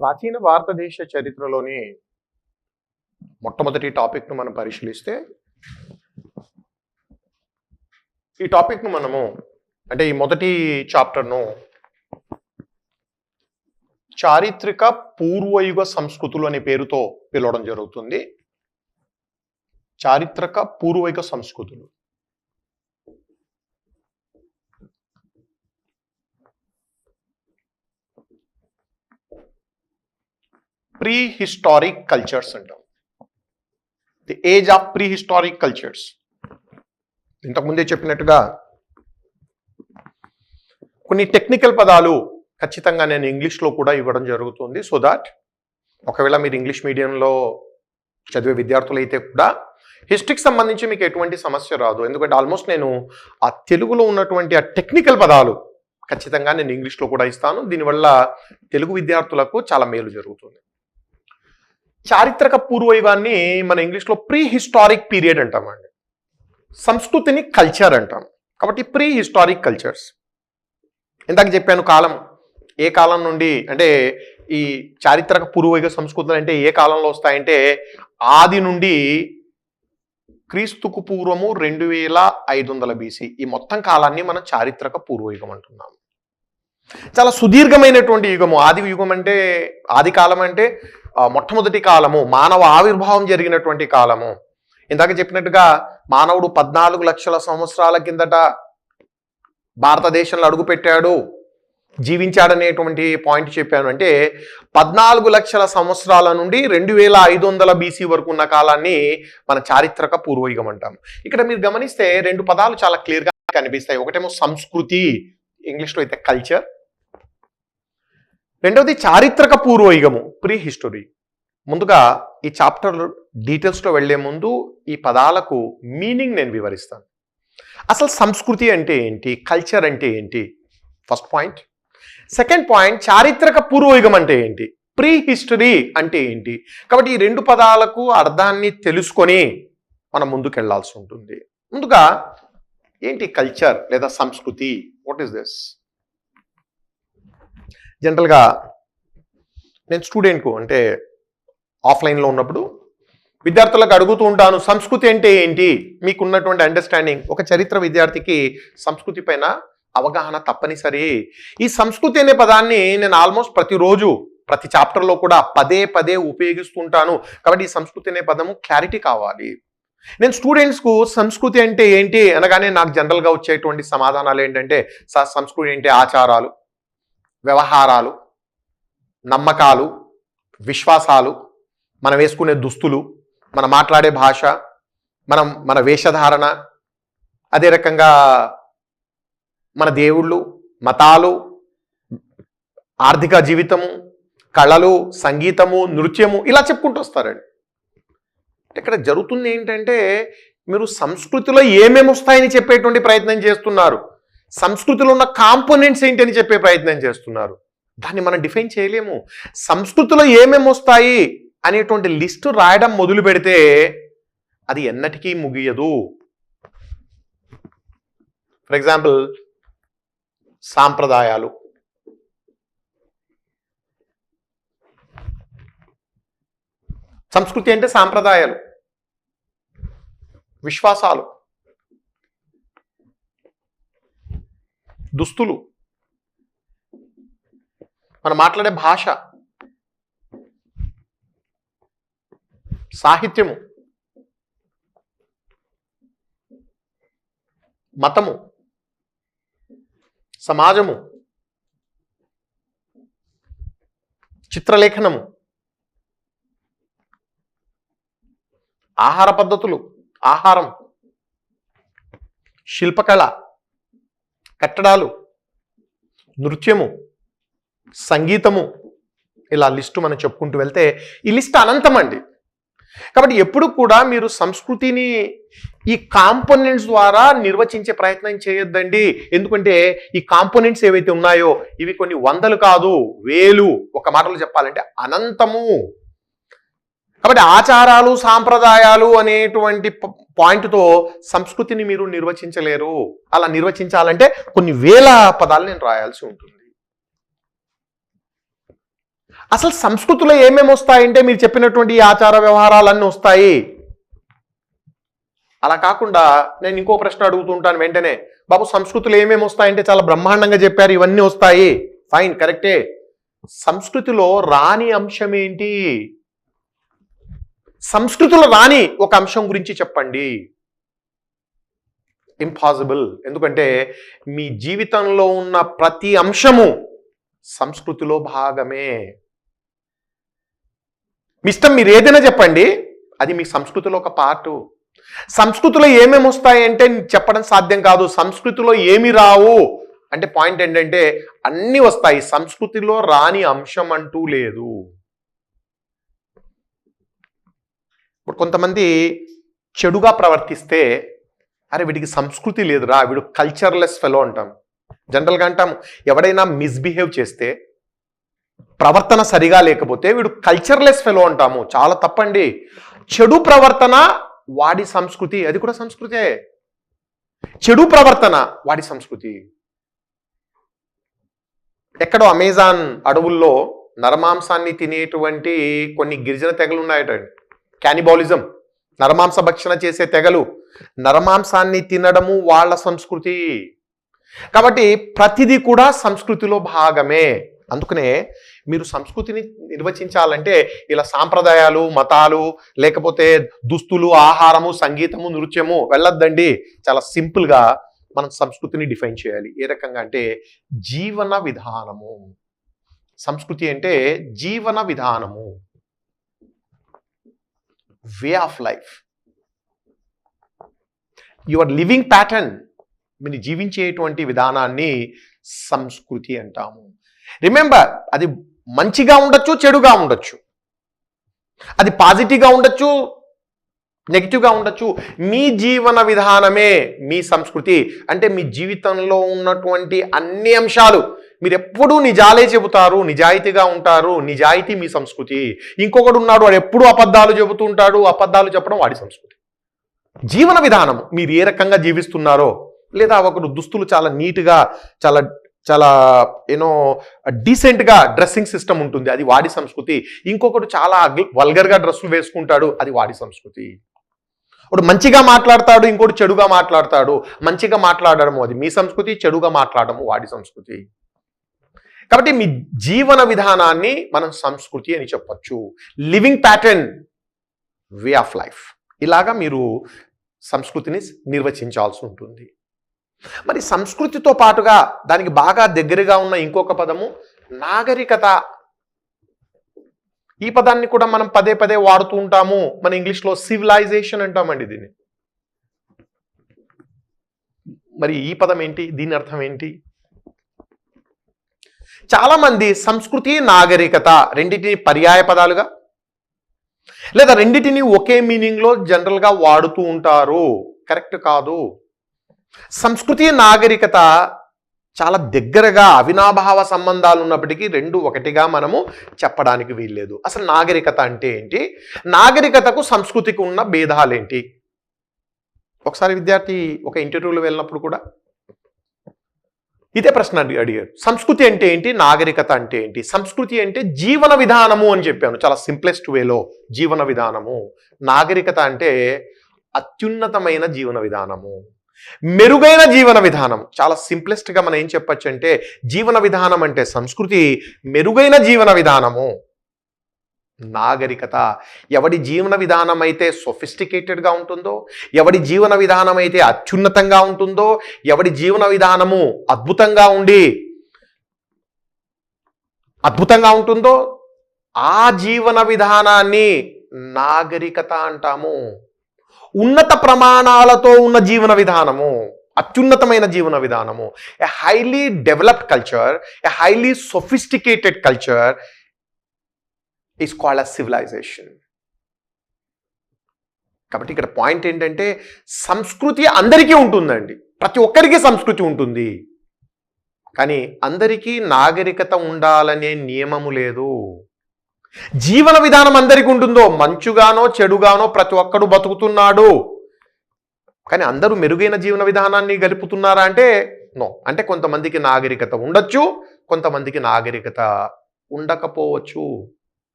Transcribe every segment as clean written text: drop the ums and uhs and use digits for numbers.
ప్రాచీన భారతదేశ చరిత్రలోని మొట్టమొదటి టాపిక్ను మనం పరిశీలిస్తే ఈ టాపిక్ను మనము అంటే ఈ మొదటి చాప్టర్ను చారిత్రక పూర్వయుగ సంస్కృతులు అనే పేరుతో పిలవడం జరుగుతుంది. చారిత్రక పూర్వయుగ సంస్కృతులు. ప్రీ హిస్టారిక్ కల్చర్స్ అంటాం. The age of pre historic cultures. ఇంతకుముందే చెప్పినట్టుగా కొన్ని టెక్నికల్ పదాలు ఖచ్చితంగా నేను ఇంగ్లీష్లో కూడా ఇవ్వడం జరుగుతుంది. సో దాట్ ఒకవేళ మీరు ఇంగ్లీష్ మీడియంలో చదివే విద్యార్థులు అయితే కూడా హిస్టరీకి సంబంధించి మీకు ఎటువంటి సమస్య రాదు. ఎందుకంటే ఆల్మోస్ట్ నేను ఆ తెలుగులో ఉన్నటువంటి ఆ టెక్నికల్ పదాలు ఖచ్చితంగా నేను ఇంగ్లీష్లో కూడా ఇస్తాను. దీనివల్ల తెలుగు విద్యార్థులకు చాలా మేలు జరుగుతుంది. చారిత్రక పూర్వయుగాన్ని మన ఇంగ్లీష్లో ప్రీ హిస్టారిక్ పీరియడ్ అంటామండి. సంస్కృతిని కల్చర్ అంటాం. కాబట్టి ప్రీ హిస్టారిక్ కల్చర్స్. ఇందాక చెప్పాను కాలం. ఏ కాలం నుండి అంటే ఈ చారిత్రక పూర్వయుగ సంస్కృతులు అంటే ఏ కాలంలో వస్తాయంటే ఆది నుండి క్రీస్తుకు పూర్వము 2500 BC ఈ మొత్తం కాలాన్ని మనం చారిత్రక పూర్వయుగం అంటున్నాము. చాలా సుదీర్ఘమైనటువంటి యుగము. ఆది యుగం అంటే ఆది కాలం అంటే మొట్టమొదటి కాలము, మానవ ఆవిర్భావం జరిగినటువంటి కాలము. ఇందాక చెప్పినట్టుగా మానవుడు 14 లక్షల సంవత్సరాల కిందట భారతదేశంలో అడుగుపెట్టాడు, జీవించాడనేటువంటి పాయింట్ చెప్పాను. అంటే 14 లక్షల సంవత్సరాల నుండి 2500 BC వరకు ఉన్న కాలాన్ని మన చారిత్రక పూర్వయుగం అంటాం. ఇక్కడ మీరు గమనిస్తే రెండు పదాలు చాలా క్లియర్గా కనిపిస్తాయి. ఒకటేమో సంస్కృతి, ఇంగ్లీష్లో అయితే కల్చర్. రెండవది చారిత్రక పూర్వయుగము, ప్రీ హిస్టరీ. ముందుగా ఈ చాప్టర్ డీటెయిల్స్లో వెళ్లే ముందు ఈ పదాలకు మీనింగ్ నేను వివరిస్తాను. అసలు సంస్కృతి అంటే ఏంటి, కల్చర్ అంటే ఏంటి, ఫస్ట్ పాయింట్. సెకండ్ పాయింట్, చారిత్రక పూర్వయుగం అంటే ఏంటి, ప్రీ హిస్టరీ అంటే ఏంటి. కాబట్టి ఈ రెండు పదాలకు అర్థాన్ని తెలుసుకొని మనం ముందుకెళ్లాల్సి ఉంటుంది. ముందుగా ఏంటి కల్చర్ లేదా సంస్కృతి, వాట్ ఈస్ దిస్? జనరల్గా నేను స్టూడెంట్కు అంటే ఆఫ్లైన్లో ఉన్నప్పుడు విద్యార్థులకు అడుగుతూ ఉంటాను, సంస్కృతి అంటే ఏంటి, మీకున్నటువంటి అండర్స్టాండింగ్. ఒక చరిత్ర విద్యార్థికి సంస్కృతి పైన అవగాహన తప్పనిసరి. ఈ సంస్కృతి అనే పదాన్ని నేను ఆల్మోస్ట్ ప్రతిరోజు ప్రతి చాప్టర్లో కూడా పదే పదే ఉపయోగిస్తుంటాను. కాబట్టి ఈ సంస్కృతి అనే పదము క్లారిటీ కావాలి. నేను స్టూడెంట్స్కు సంస్కృతి అంటే ఏంటి అనగానే నాకు జనరల్గా వచ్చేటువంటి సమాధానాలు ఏంటంటే, సంస్కృతి అంటే ఆచారాలు, వ్యవహారాలు, నమ్మకాలు, విశ్వాసాలు, మనం వేసుకునే దుస్తులు, మనం మాట్లాడే భాష, మన వేషధారణ, అదే రకంగా మన దేవుళ్ళు, మతాలు, ఆర్థిక జీవితము, కళలు, సంగీతము, నృత్యము, ఇలా చెప్పుకుంటూ వస్తారండి. ఇక్కడ జరుగుతుంది ఏంటంటే మీరు సంస్కృతిలో ఏమేమి వస్తాయని చెప్పేటువంటి ప్రయత్నం చేస్తున్నారు. సంస్కృతిలో ఉన్న కాంపోనెంట్స్ ఏంటి అని చెప్పే ప్రయత్నం చేస్తున్నారు. దాన్ని మనం డిఫైన్ చేయలేము. సంస్కృతిలో ఏమేమి వస్తాయి అనేటువంటి లిస్టు రాయడం మొదలు పెడితే అది ఎన్నటికీ ముగియదు. ఫర్ ఎగ్జాంపుల్ సాంప్రదాయాలు. సంస్కృతి అంటే సాంప్రదాయాలు, విశ్వాసాలు, దుస్తులు, మనం మాట్లాడే భాష, సాహిత్యము, మతము, సమాజము, చిత్రలేఖనము, ఆహార పద్ధతులు, ఆహారం, శిల్పకళ, కట్టడాలు, నృత్యము, సంగీతము, ఇలా లిస్టు మనం చెప్పుకుంటూ వెళ్తే ఈ లిస్ట్ అనంతం అండి. కాబట్టి ఎప్పుడు కూడా మీరు సంస్కృతిని ఈ కాంపోనెంట్స్ ద్వారా నిర్వచించే ప్రయత్నం చేయొద్దండి. ఎందుకంటే ఈ కాంపోనెంట్స్ ఏవైతే ఉన్నాయో ఇవి కొన్ని వందలు కాదు, వేలు, ఒక మాటలో చెప్పాలంటే అనంతము. కాబట్టి ఆచారాలు, సాంప్రదాయాలు అనేటువంటి పాయింట్తో సంస్కృతిని మీరు నిర్వచించలేరు. అలా నిర్వచించాలంటే కొన్ని వేల పదాలు నేను రాయాల్సి ఉంటుంది. అసలు సంస్కృతిలో ఏమేమి వస్తాయంటే మీరు చెప్పినటువంటి ఈ ఆచార వ్యవహారాలన్నీ వస్తాయి. అలా కాకుండా నేను ఇంకో ప్రశ్న అడుగుతుంటాను వెంటనే, బాబు సంస్కృతిలో ఏమేమి వస్తాయంటే చాలా బ్రహ్మాండంగా చెప్పారు, ఇవన్నీ వస్తాయి, ఫైన్, కరెక్టే. సంస్కృతిలో రాని అంశం ఏంటి? సంస్కృతిలో రాని ఒక అంశం గురించి చెప్పండి. ఇంపాసిబుల్. ఎందుకంటే మీ జీవితంలో ఉన్న ప్రతి అంశము సంస్కృతిలో భాగమే. మీ ఇష్టం, మీరు ఏదైనా చెప్పండి, అది మీ సంస్కృతిలో ఒక పార్టు. సంస్కృతిలో ఏమేమి వస్తాయంటే చెప్పడం సాధ్యం కాదు. సంస్కృతిలో ఏమి రావు అంటే పాయింట్ ఏంటంటే అన్నీ వస్తాయి. సంస్కృతిలో రాని అంశం అంటూ లేదు. ఇప్పుడు కొంతమంది చెడుగా ప్రవర్తిస్తే, అరే వీడికి సంస్కృతి లేదురా, వీడు కల్చర్లెస్ ఫెలో అంటాం. జనరల్గా అంటాం, ఎవడైనా మిస్బిహేవ్ చేస్తే, ప్రవర్తన సరిగా లేకపోతే వీడు కల్చర్లెస్ ఫెలో అంటాము. చాలా తప్పండి. చెడు ప్రవర్తన వాడి సంస్కృతి, అది కూడా సంస్కృతే. చెడు ప్రవర్తన వాడి సంస్కృతి. ఎక్కడో అమెజాన్ అడవుల్లో నరమాంసాన్ని తినేటువంటి కొన్ని గిరిజన తెగలు ఉన్నాయటండి. క్యానిబాలిజం, నరమాంస భక్షణ చేసే తెగలు. నరమాంసాన్ని తినడము వాళ్ళ సంస్కృతి. కాబట్టి ప్రతిదీ కూడా సంస్కృతిలో భాగమే. అందుకనే మీరు సంస్కృతిని నిర్వచించాలంటే ఇలా సాంప్రదాయాలు, మతాలు, లేకపోతే దుస్తులు, ఆహారము, సంగీతము, నృత్యము వెళ్ళొద్దండి. చాలా సింపుల్గా మనం సంస్కృతిని డిఫైన్ చేయాలి. ఏ రకంగా అంటే జీవన విధానము. సంస్కృతి అంటే జీవన విధానము, way of life, your living pattern. మీరు జీవించేటువంటి విధానాన్ని సంస్కృతి అంటాము. రిమెంబర్, అది మంచిగా ఉండొచ్చు, చెడుగా ఉండొచ్చు, అది పాజిటివ్గా ఉండొచ్చు, నెగిటివ్గా ఉండొచ్చు. మీ జీవన విధానమే మీ సంస్కృతి. అంటే మీ జీవితంలో ఉన్నటువంటి అన్ని అంశాలు, మీరు ఎప్పుడూ నిజాలే చెబుతారు, నిజాయితీగా ఉంటారు, నిజాయితీ మీ సంస్కృతి. ఇంకొకడు ఉన్నాడు, వాడు ఎప్పుడూ అబద్ధాలు చెబుతూ ఉంటాడు, అబద్ధాలు చెప్పడం వాడి సంస్కృతి. జీవన విధానం, మీరు ఏ రకంగా జీవిస్తున్నారో, లేదా ఒకడు దుస్తులు చాలా నీట్గా, చాలా చాలా డీసెంట్గా డ్రెస్సింగ్ సిస్టమ్ ఉంటుంది, అది వాడి సంస్కృతి. ఇంకొకడు చాలా వల్గర్గా డ్రెస్సులు వేసుకుంటాడు, అది వాడి సంస్కృతి. ఒకడు మంచిగా మాట్లాడతాడు, ఇంకోటి చెడుగా మాట్లాడతాడు. మంచిగా మాట్లాడడము అది మీ సంస్కృతి, చెడుగా మాట్లాడము వాడి సంస్కృతి. కాబట్టి మీ జీవన విధానాన్ని మనం సంస్కృతి అని చెప్పొచ్చు. Living pattern, way of life. ఇలాగా మీరు సంస్కృతిని నిర్వచించాల్సి ఉంటుంది. మరి సంస్కృతితో పాటుగా దానికి బాగా దగ్గరగా ఉన్న ఇంకొక పదము నాగరికత. ఈ పదాన్ని కూడా మనం పదే పదే వాడుతూ ఉంటాము. మన ఇంగ్లీష్లో సివిలైజేషన్ అంటామండి దీన్ని. మరి ఈ పదం ఏంటి, దీని అర్థం ఏంటి? చాలా మంది సంస్కృతి, నాగరికత రెండింటిని పర్యాయ పదాలుగా లేదా రెండింటిని ఒకే మీనింగ్లో జనరల్గా వాడుతూ ఉంటారు. కరెక్ట్ కాదు. సంస్కృతి, నాగరికత చాలా దగ్గరగా అవినాభావ సంబంధాలు ఉన్నప్పటికీ రెండు ఒకటిగా మనము చెప్పడానికి వీల్లేదు. అసలు నాగరికత అంటే ఏంటి, నాగరికతకు సంస్కృతికి ఉన్న భేదాలేంటి? ఒకసారి విద్యార్థి ఒక ఇంటర్వ్యూలో వెళ్ళినప్పుడు కూడా ఇదే ప్రశ్న అడిగారు. సంస్కృతి అంటే ఏంటి, నాగరికత అంటే ఏంటి? సంస్కృతి అంటే జీవన విధానము అని చెప్పాను, చాలా సింప్లెస్ట్ వేలో జీవన విధానము. నాగరికత అంటే అత్యున్నతమైన జీవన విధానము, మెరుగైన జీవన విధానం. చాలా సింప్లెస్ట్గా మనం ఏం చెప్పచ్చు అంటే జీవన విధానం అంటే సంస్కృతి, మెరుగైన జీవన విధానము నాగరికత. ఎవడి జీవన విధానం అయితే సొఫిస్టికేటెడ్గా ఉంటుందో, ఎవడి జీవన విధానం అయితే అత్యున్నతంగా ఉంటుందో, ఎవడి జీవన విధానము అద్భుతంగా ఉంటుందో ఆ జీవన విధానాన్ని నాగరికత అంటాము. ఉన్నత ప్రమాణాలతో ఉన్న జీవన విధానము, అత్యున్నతమైన జీవన విధానము, a highly developed culture, a highly sophisticated culture is called as civilization. కాబట్టి ఇక్కడ పాయింట్ ఏంటంటే సంస్కృతి అందరికీ ఉంటుందండి, ప్రతి ఒక్కరికి సంస్కృతి ఉంటుంది. కానీ అందరికీ నాగరికత ఉండాలనే నియమము లేదు. జీవన విధానం అందరికీ ఉంటుందో, మంచుగానో చెడుగానో ప్రతి ఒక్కడు బతుకుతున్నాడు. కానీ అందరూ మెరుగైన జీవన విధానాన్ని గడుపుతున్నారా అంటే నో. అంటే కొంతమందికి నాగరికత ఉండొచ్చు, కొంతమందికి నాగరికత ఉండకపోవచ్చు.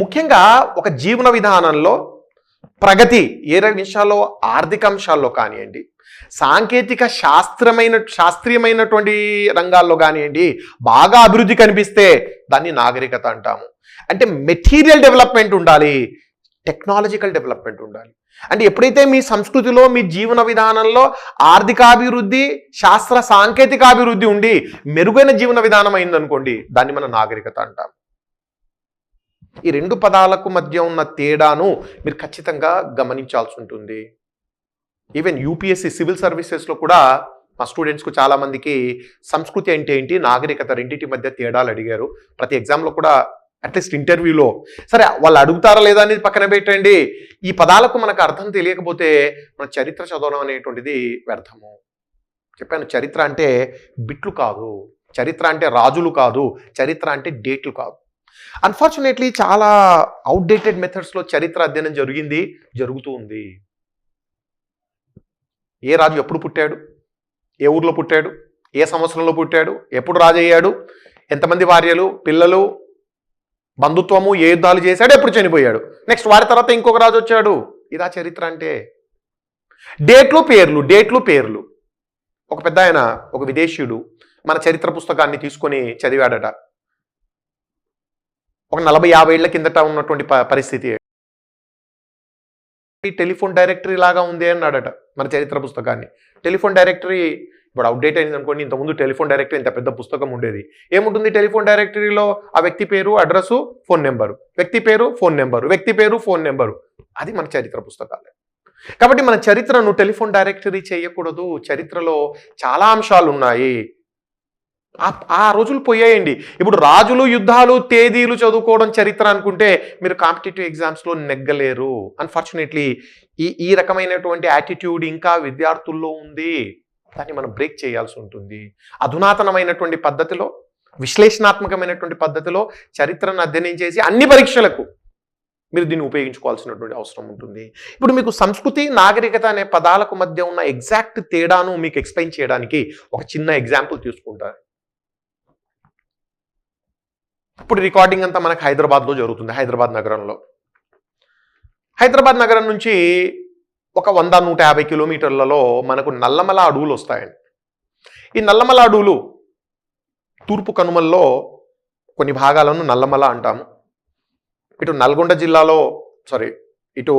ముఖ్యంగా ఒక జీవన విధానంలో ప్రగతి ఏ విషయాల్లో, ఆర్థిక అంశాల్లో కానివ్వండి, సాంకేతిక శాస్త్రీయమైనటువంటి రంగాల్లో కానివ్వండి, బాగా అభివృద్ధి కనిపిస్తే దాన్ని నాగరికత అంటాము. అంటే మెటీరియల్ డెవలప్మెంట్ ఉండాలి, టెక్నాలజికల్ డెవలప్మెంట్ ఉండాలి. అంటే ఎప్పుడైతే మీ సంస్కృతిలో, మీ జీవన విధానంలో ఆర్థికాభివృద్ధి, శాస్త్ర సాంకేతికాభివృద్ధి ఉండి మెరుగైన జీవన విధానం అయిందనుకోండి, దాన్ని మనం నాగరికత అంటాం. ఈ రెండు పదాలకు మధ్య ఉన్న తేడాను మీరు ఖచ్చితంగా గమనించాల్సి ఉంటుంది. ఈవెన్ యూపీఎస్సీ సివిల్ సర్వీసెస్లో కూడా మా స్టూడెంట్స్కు చాలామందికి సంస్కృతి అంటే ఏంటి, నాగరికత రెండింటి మధ్య తేడాలు అడిగారు. ప్రతి ఎగ్జామ్లో కూడా అట్లీస్ట్ ఇంటర్వ్యూలో. సరే, వాళ్ళు అడుగుతారా లేదా అనేది పక్కన పెట్టండి. ఈ పదాలకు మనకు అర్థం తెలియకపోతే మన చరిత్ర చదవడం అనేటువంటిది వ్యర్థము. చెప్పాను, చరిత్ర అంటే బిట్లు కాదు, చరిత్ర అంటే రాజులు కాదు, చరిత్ర అంటే డేట్లు కాదు. అన్ఫార్చునేట్లీ చాలా అవుట్డేటెడ్ మెథడ్స్లో చరిత్ర అధ్యయనం జరుగుతూ ఉంది. ఏ రాజు ఎప్పుడు పుట్టాడు, ఏ ఊర్లో పుట్టాడు, ఏ సంవత్సరంలో పుట్టాడు, ఎప్పుడు రాజు అయ్యాడు, ఎంతమంది భార్యలు, పిల్లలు, బంధుత్వము, ఏ యుద్ధాలు చేశాడు, ఎప్పుడు చనిపోయాడు, నెక్స్ట్ వారి తర్వాత ఇంకొక రాజు వచ్చాడు. ఇదా చరిత్ర అంటే? డేట్లు పేర్లు. ఒక పెద్ద ఆయన, ఒక విదేశీయుడు మన చరిత్ర పుస్తకాన్ని తీసుకొని చదివాడట. ఒక 40-50 ఏళ్ల కిందట ఉన్నటువంటి పరిస్థితి. టెలిఫోన్ డైరెక్టరీ లాగా ఉంది అన్నాడట మన చరిత్ర పుస్తకాన్ని. టెలిఫోన్ డైరెక్టరీ ఇప్పుడు అవుట్డేట్ అయింది అనుకోండి. ఇంతకుముందు టెలిఫోన్ డైరెక్టరీ ఇంత పెద్ద పుస్తకం ఉండేది. ఏముంటుంది టెలిఫోన్ డైరెక్టరీలో? ఆ వ్యక్తి పేరు, అడ్రస్సు, ఫోన్ నెంబరు, వ్యక్తి పేరు, ఫోన్ నెంబరు, వ్యక్తి పేరు, ఫోన్ నెంబరు. అది మన చరిత్ర పుస్తకాలే. కాబట్టి మన చరిత్రను టెలిఫోన్ డైరెక్టరీ చేయకూడదు. చరిత్రలో చాలా అంశాలు ఉన్నాయి. ఆ రోజులు పోయాయండి. ఇప్పుడు రాజులు, యుద్ధాలు, తేదీలు చదువుకోవడం చరిత్ర అనుకుంటే మీరు కాంపిటేటివ్ ఎగ్జామ్స్లో నెగ్గలేరు. అన్ఫార్చునేట్లీ ఈ రకమైనటువంటి యాటిట్యూడ్ ఇంకా విద్యార్థుల్లో ఉంది. దాన్ని మనం బ్రేక్ చేయాల్సి ఉంటుంది. అధునాతనమైనటువంటి పద్ధతిలో, విశ్లేషణాత్మకమైనటువంటి పద్ధతిలో చరిత్రను అధ్యయనం చేసి అన్ని పరీక్షలకు మీరు దీన్ని ఉపయోగించుకోవాల్సినటువంటి అవసరం ఉంటుంది. ఇప్పుడు మీకు సంస్కృతి, నాగరికత అనే పదాలకు మధ్య ఉన్న ఎగ్జాక్ట్ తేడాను మీకు ఎక్స్ప్లెయిన్ చేయడానికి ఒక చిన్న ఎగ్జాంపుల్ తీసుకుంటారు. ఇప్పుడు రికార్డింగ్ అంతా మనకు హైదరాబాద్లో జరుగుతుంది. హైదరాబాద్ నగరంలో, హైదరాబాద్ నగరం నుంచి ఒక 100-150 కిలోమీటర్లలో మనకు నల్లమల అడవులు వస్తాయండి. ఈ నల్లమల అడవులు తూర్పు కనుమల్లో కొన్ని భాగాలను నల్లమల అంటాము. ఇటు నల్గొండ జిల్లాలో, ఇటు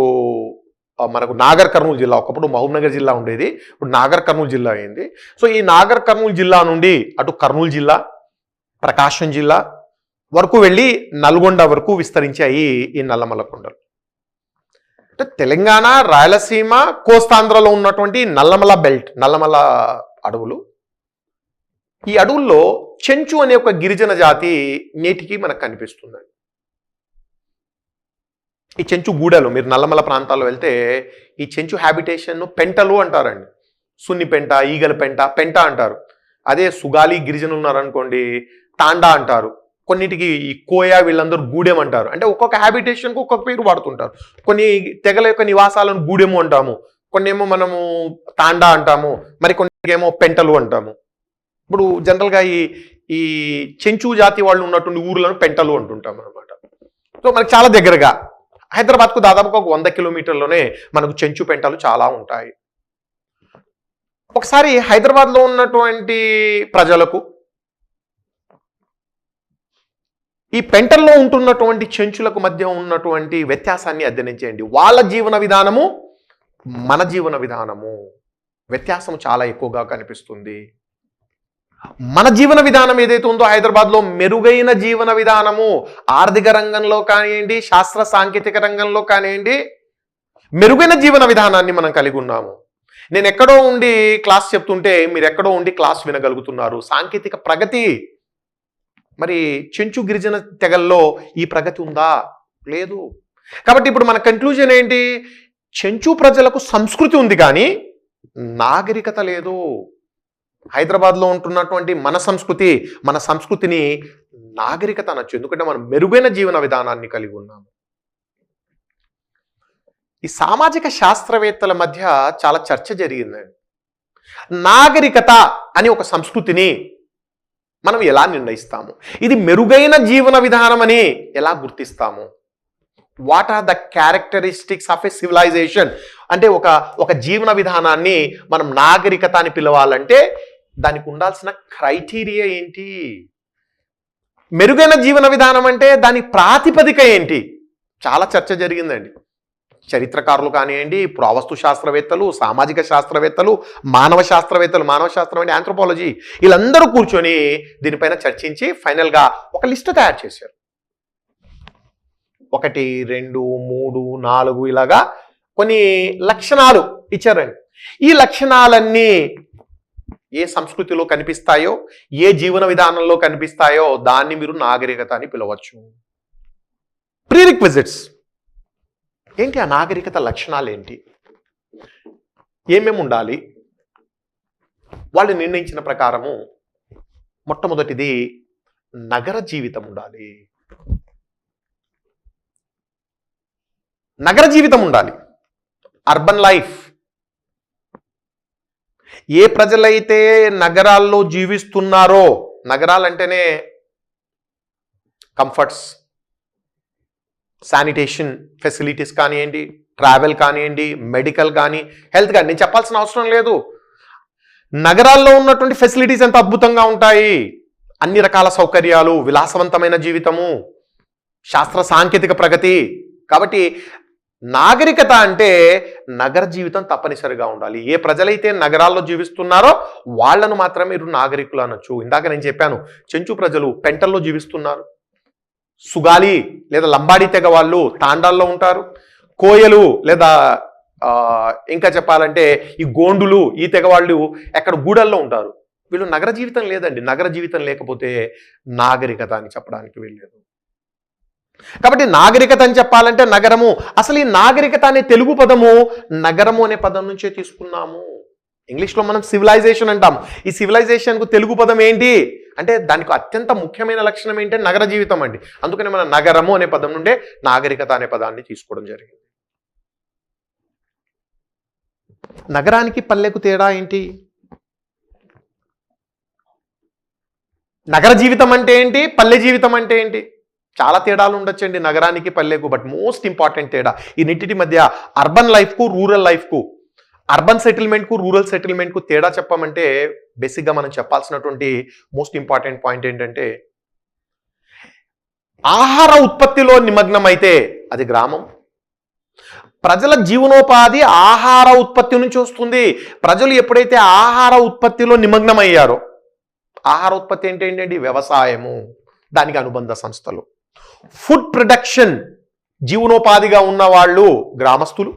మనకు నాగర్ కర్నూలు జిల్లా, ఒకప్పుడు మహబూబ్నగర్ జిల్లా ఉండేది, ఇప్పుడు నాగర్ కర్నూలు జిల్లా అయింది. సో ఈ నాగర్ కర్నూలు జిల్లా నుండి అటు కర్నూలు జిల్లా, ప్రకాశం జిల్లా వరకు వెళ్ళి నల్గొండ వరకు విస్తరించాయి ఈ నల్లమల కొండలు. అంటే తెలంగాణ, రాయలసీమ, కోస్తాంధ్రలో ఉన్నటువంటి నల్లమల బెల్ట్, నల్లమల అడవులు. ఈ అడవుల్లో చెంచు అనే ఒక గిరిజన జాతి నేటికి మనకు కనిపిస్తుందండి. ఈ చెంచు గూడెలు, మీరు నల్లమల ప్రాంతాల్లో వెళ్తే ఈ చెంచు హ్యాబిటేషన్ పెంటలు అంటారండి. సున్ని పెంట, ఈగల పెంట, పెంట అంటారు. అదే సుగాలి గిరిజనులు ఉన్నారనుకోండి, తాండా అంటారు. కొన్నిటికి ఈ కోయ, వీళ్ళందరూ గూడెం అంటారు. అంటే ఒక్కొక్క హ్యాబిటేషన్కు ఒక్కొక్క పేరు వాడుతుంటారు. కొన్ని తెగల యొక్క నివాసాలను గూడెము అంటాము, కొన్ని ఏమో మనము తాండా అంటాము, మరి కొన్ని ఏమో పెంటలు అంటాము. ఇప్పుడు జనరల్గా ఈ చెంచు జాతి వాళ్ళు ఉన్నటువంటి ఊర్లను పెంటలు అంటుంటాం అనమాట. సో మనకు చాలా దగ్గరగా, హైదరాబాద్కు దాదాపుగా ఒక 100 కిలోమీటర్లోనే మనకు చెంచు పెంటలు చాలా ఉంటాయి. ఒకసారి హైదరాబాద్లో ఉన్నటువంటి ప్రజలకు ఈ పెంటల్లో ఉంటున్నటువంటి చెంచులకు మధ్య ఉన్నటువంటి వ్యత్యాసాన్ని అధ్యయనం చేయండి. వాళ్ళ జీవన విధానము, మన జీవన విధానము వ్యత్యాసం చాలా ఎక్కువగా కనిపిస్తుంది. మన జీవన విధానం ఏదైతే ఉందో హైదరాబాద్లో మెరుగైన జీవన విధానము, ఆర్థిక రంగంలో కానివ్వండి, శాస్త్ర సాంకేతిక రంగంలో కానివ్వండి, మెరుగైన జీవన విధానాన్ని మనం కలిగి ఉన్నాము. నేను ఎక్కడో ఉండి క్లాస్ చెప్తుంటే మీరు ఎక్కడో ఉండి క్లాస్ వినగలుగుతున్నారు. సాంకేతిక ప్రగతి. మరి చెంచు గిరిజన తెగల్లో ఈ ప్రగతి ఉందా? లేదు. కాబట్టి ఇప్పుడు మన కంక్లూజన్ ఏంటి? చెంచు ప్రజలకు సంస్కృతి ఉంది కానీ నాగరికత లేదు. హైదరాబాద్లో ఉంటున్నటువంటి మన సంస్కృతిని నాగరికత అనొచ్చు, ఎందుకంటే మనం మెరుగైన జీవన విధానాన్ని కలిగి ఉన్నాము. ఈ సామాజిక శాస్త్రవేత్తల మధ్య చాలా చర్చ జరిగిందండి. నాగరికత అని ఒక సంస్కృతిని మనం ఎలా నిర్ణయిస్తాము? ఇది మెరుగైన జీవన విధానం అని ఎలా గుర్తిస్తాము? What are the characteristics of a civilization? అంటే ఒక జీవన విధానాన్ని మనం నాగరికత అని పిలవాలంటే దానికి ఉండాల్సిన క్రైటీరియా ఏంటి? మెరుగైన జీవన విధానం అంటే దాని ప్రాతిపదిక ఏంటి? చాలా చర్చ జరిగిందండి. చరిత్రకారులు కానివ్వండి, పురావస్తు శాస్త్రవేత్తలు, సామాజిక శాస్త్రవేత్తలు, మానవ శాస్త్రం అంటే ఆంథ్రోపాలజీ, వీళ్ళందరూ కూర్చొని దీనిపైన చర్చించి ఫైనల్గా ఒక లిస్టు తయారు చేశారు. 1, 2, 3, 4 ఇలాగా కొన్ని లక్షణాలు ఇచ్చారండి. ఈ లక్షణాలన్నీ ఏ సంస్కృతిలో కనిపిస్తాయో, ఏ జీవన విధానంలో కనిపిస్తాయో దాన్ని మీరు నాగరికత అని పిలవచ్చు. ప్రీరిక్విజిట్స్ ఏంటి? ఆ నాగరికత లక్షణాలు ఏంటి? ఏమేమి ఉండాలి? వాళ్ళు నిర్ణయించిన ప్రకారము మొట్టమొదటిది నగర జీవితం ఉండాలి. నగర జీవితం ఉండాలి. Urban life. ఏ ప్రజలైతే నగరాల్లో జీవిస్తున్నారో, నగరాలంటేనే కంఫర్ట్స్, శానిటేషన్ ఫెసిలిటీస్ కానివ్వండి, ట్రావెల్ కానివ్వండి, మెడికల్ కానీ, హెల్త్ కానీ, నేను చెప్పాల్సిన అవసరం లేదు. నగరాల్లో ఉన్నటువంటి ఫెసిలిటీస్ ఎంత అద్భుతంగా ఉంటాయి. అన్ని రకాల సౌకర్యాలు, విలాసవంతమైన జీవితము, శాస్త్ర సాంకేతిక ప్రగతి. కాబట్టి నాగరికత అంటే నగర జీవితం తప్పనిసరిగా ఉండాలి. ఏ ప్రజలైతే నగరాల్లో జీవిస్తున్నారో వాళ్లను మాత్రమే మీరు నాగరికులు అనొచ్చు. ఇందాక నేను చెప్పాను, చెంచు ప్రజలు పెంటల్లో జీవిస్తున్నారు. సుగాలి లేదా లంబాడీ తెగ వాళ్ళు తాండాల్లో ఉంటారు. కోయలు లేదా ఇంకా చెప్పాలంటే ఈ గోండులు, ఈ తెగ వాళ్ళు ఎక్కడ గూడల్లో ఉంటారు. వీళ్ళు నగర జీవితం లేదండి. నగర జీవితం లేకపోతే నాగరికత అని చెప్పడానికి వెళ్ళలేదు. కాబట్టి నాగరికత అని చెప్పాలంటే నగరము. అసలు ఈ నాగరికత అనే తెలుగు పదము నగరము అనే పదం నుంచే తీసుకున్నాము. ఇంగ్లీష్లో మనం సివిలైజేషన్ అంటాము. ఈ సివిలైజేషన్కు తెలుగు పదం ఏంటి అంటే దానికి అత్యంత ముఖ్యమైన లక్షణం ఏంటంటే నగర జీవితం అండి. అందుకని మన నగరము అనే పదం నుండే నాగరికత అనే పదాన్ని తీసుకోవడం జరిగింది. నగరానికి పల్లెకు తేడా ఏంటి? నగర జీవితం అంటే ఏంటి, పల్లె జీవితం అంటే ఏంటి? చాలా తేడాలు ఉండొచ్చండి నగరానికి పల్లెకు. బట్ మోస్ట్ ఇంపార్టెంట్ తేడా ఈ రెండింటి మధ్య అర్బన్ లైఫ్కు రూరల్ లైఫ్కు, అర్బన్ సెటిల్మెంట్కు రూరల్ సెటిల్మెంట్కు తేడా చెప్పమంటే బేసిక్గా మనం చెప్పాల్సినటువంటి మోస్ట్ ఇంపార్టెంట్ పాయింట్ ఏంటంటే ఆహార ఉత్పత్తిలో నిమగ్నమైతే అది గ్రామం. ప్రజల జీవనోపాధి ఆహార ఉత్పత్తి నుంచి వస్తుంది. ప్రజలు ఎప్పుడైతే ఆహార ఉత్పత్తిలో నిమగ్నమయ్యారో, ఆహార ఉత్పత్తి ఏంటండి? వ్యవసాయము, దానికి అనుబంధ సంస్థలు. ఫుడ్ ప్రొడక్షన్ జీవనోపాధిగా ఉన్న వాళ్ళు గ్రామస్తులు.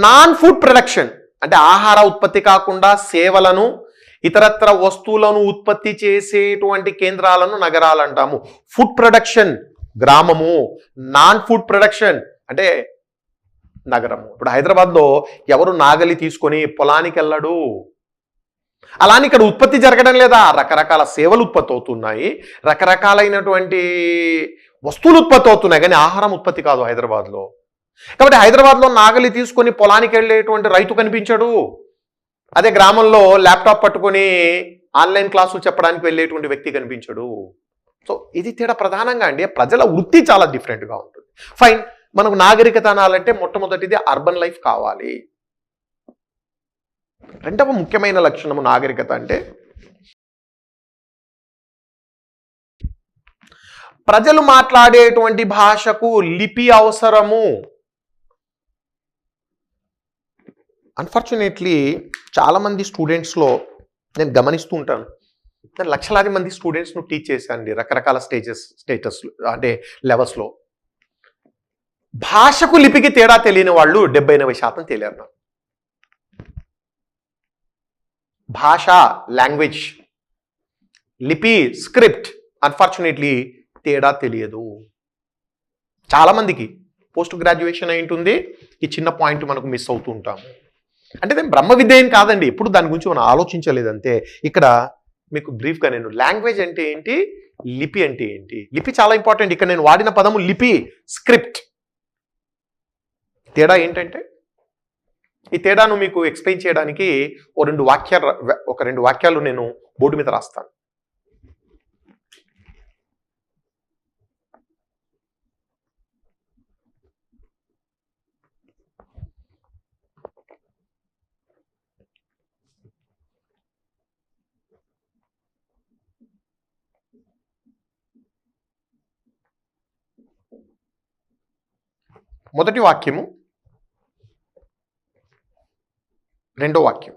నాన్ ఫుడ్ ప్రొడక్షన్ అంటే ఆహార ఉత్పత్తి కాకుండా సేవలను, ఇతరత్ర వస్తువులను ఉత్పత్తి చేసేటువంటి కేంద్రాలను నగరాలు అంటాము. ఫుడ్ ప్రొడక్షన్ గ్రామము, నాన్ ఫుడ్ ప్రొడక్షన్ అంటే నగరము. ఇప్పుడు హైదరాబాద్లో ఎవరు నాగలి తీసుకొని పొలానికి వెళ్ళడు. అలానే ఇక్కడ ఉత్పత్తి జరగడం లేదా? రకరకాల సేవలు ఉత్పత్తి అవుతున్నాయి, రకరకాలైనటువంటి వస్తువులు ఉత్పత్తి అవుతున్నాయి, కానీ ఆహారం ఉత్పత్తి కాదు హైదరాబాద్లో. కాబట్టి హైదరాబాద్లో నాగలి తీసుకొని పొలానికి వెళ్ళేటువంటి రైతు కనిపించడు. అదే గ్రామంలో ల్యాప్టాప్ పట్టుకొని ఆన్లైన్ క్లాసులు చెప్పడానికి వెళ్ళేటువంటి వ్యక్తి కనిపించడు. సో ఇది తేడా ప్రధానంగా అండి. ప్రజల వృత్తి చాలా డిఫరెంట్గా ఉంటుంది. ఫైన్, మనకు నాగరికత అనాలంటే మొట్టమొదటిది అర్బన్ లైఫ్ కావాలి. రెండవ ముఖ్యమైన లక్షణము నాగరికత అంటే ప్రజలు మాట్లాడేటువంటి భాషకు లిపి అవసరము. అన్ఫార్చునేట్లీ చాలామంది స్టూడెంట్స్లో నేను గమనిస్తూ ఉంటాను. నేను లక్షలాది మంది స్టూడెంట్స్ను టీచ్ చేశానండి రకరకాల స్టేటస్ అంటే లెవెల్స్లో. భాషకు లిపికి తేడా తెలియని వాళ్ళు 70-80% తెలియరు. భాష లాంగ్వేజ్, లిపి స్క్రిప్ట్ అన్ఫార్చునేట్లీ తేడా తెలియదు చాలామందికి. పోస్ట్ గ్రాడ్యుయేషన్ అయి ఉంటుంది, ఈ చిన్న పాయింట్ మనకు మిస్ అవుతూ ఉంటాము. అంటే నేను బ్రహ్మ విద్య ఏం కాదండి, ఎప్పుడు దాని గురించి మనం ఆలోచించలేదంతే. ఇక్కడ మీకు బ్రీఫ్గా నేను లాంగ్వేజ్ అంటే ఏంటి, లిపి అంటే ఏంటి. లిపి చాలా ఇంపార్టెంట్. ఇక్కడ నేను వాడిన పదము లిపి, స్క్రిప్ట్. తేడా ఏంటంటే ఈ తేడాను మీకు ఎక్స్ప్లెయిన్ చేయడానికి ఒక రెండు వాక్యాలు నేను బోర్డు మీద రాస్తాను. మొదటి వాక్యము, రెండో వాక్యం.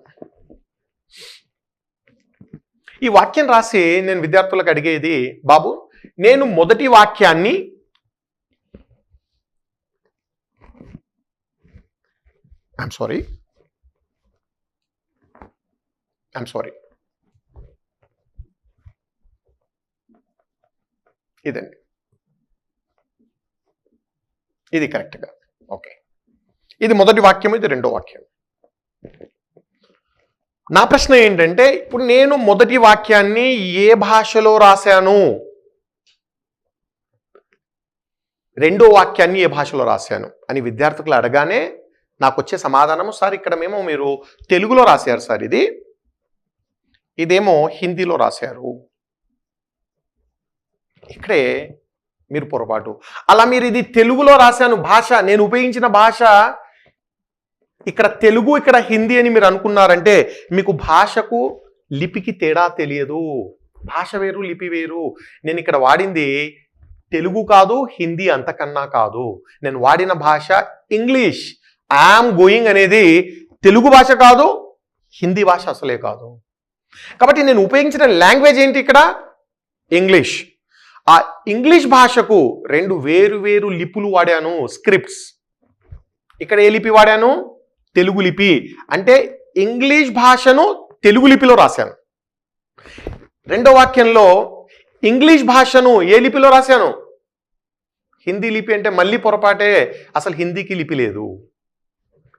ఈ వాక్యం రాసి నేను విద్యార్థులకు అడిగేది, బాబు నేను మొదటి వాక్యాన్ని ఐఎమ్ సారీ ఇదండి, ఇది కరెక్ట్గా ఓకే. ఇది మొదటి వాక్యం, ఇది రెండో వాక్యం. నా ప్రశ్న ఏంటంటే, ఇప్పుడు నేను మొదటి వాక్యాన్ని ఏ భాషలో రాశాను, రెండో వాక్యాన్ని ఏ భాషలో రాశాను అని విద్యార్థులు అడగానే నాకు వచ్చే సమాధానము, సార్ ఇక్కడ మేము మీరు తెలుగులో రాశారు సార్, ఇదేమో హిందీలో రాశారు. ఇక్కడే మీరు పొరపాటు. అలా మీరు ఇది తెలుగులో రాశాను, భాష నేను ఉపయోగించిన భాష ఇక్కడ తెలుగు, ఇక్కడ హిందీ అని మీరు అనుకున్నారంటే మీకు భాషకు లిపికి తేడా తెలియదు. భాష వేరు, లిపి వేరు. నేను ఇక్కడ వాడింది తెలుగు కాదు, హిందీ అంతకన్నా కాదు. నేను వాడిన భాష ఇంగ్లీష్. ఐఆమ్ గోయింగ్ అనేది తెలుగు భాష కాదు, హిందీ భాష అసలే కాదు. కాబట్టి నేను ఉపయోగించిన లాంగ్వేజ్ ఏంటి ఇక్కడ? ఇంగ్లీష్. ఆ ఇంగ్లీష్ భాషకు రెండు వేరు వేరు లిపులు వాడాను, స్క్రిప్ట్స్. ఇక్కడ ఏ లిపి వాడాను? తెలుగు లిపి. అంటే ఇంగ్లీష్ భాషను తెలుగు లిపిలో రాశాను. రెండో వాక్యంలో ఇంగ్లీష్ భాషను ఏ లిపిలో రాశాను? హిందీ లిపి. అంటే మళ్ళీ పొరపాటే, అసలు హిందీకి లిపి లేదు.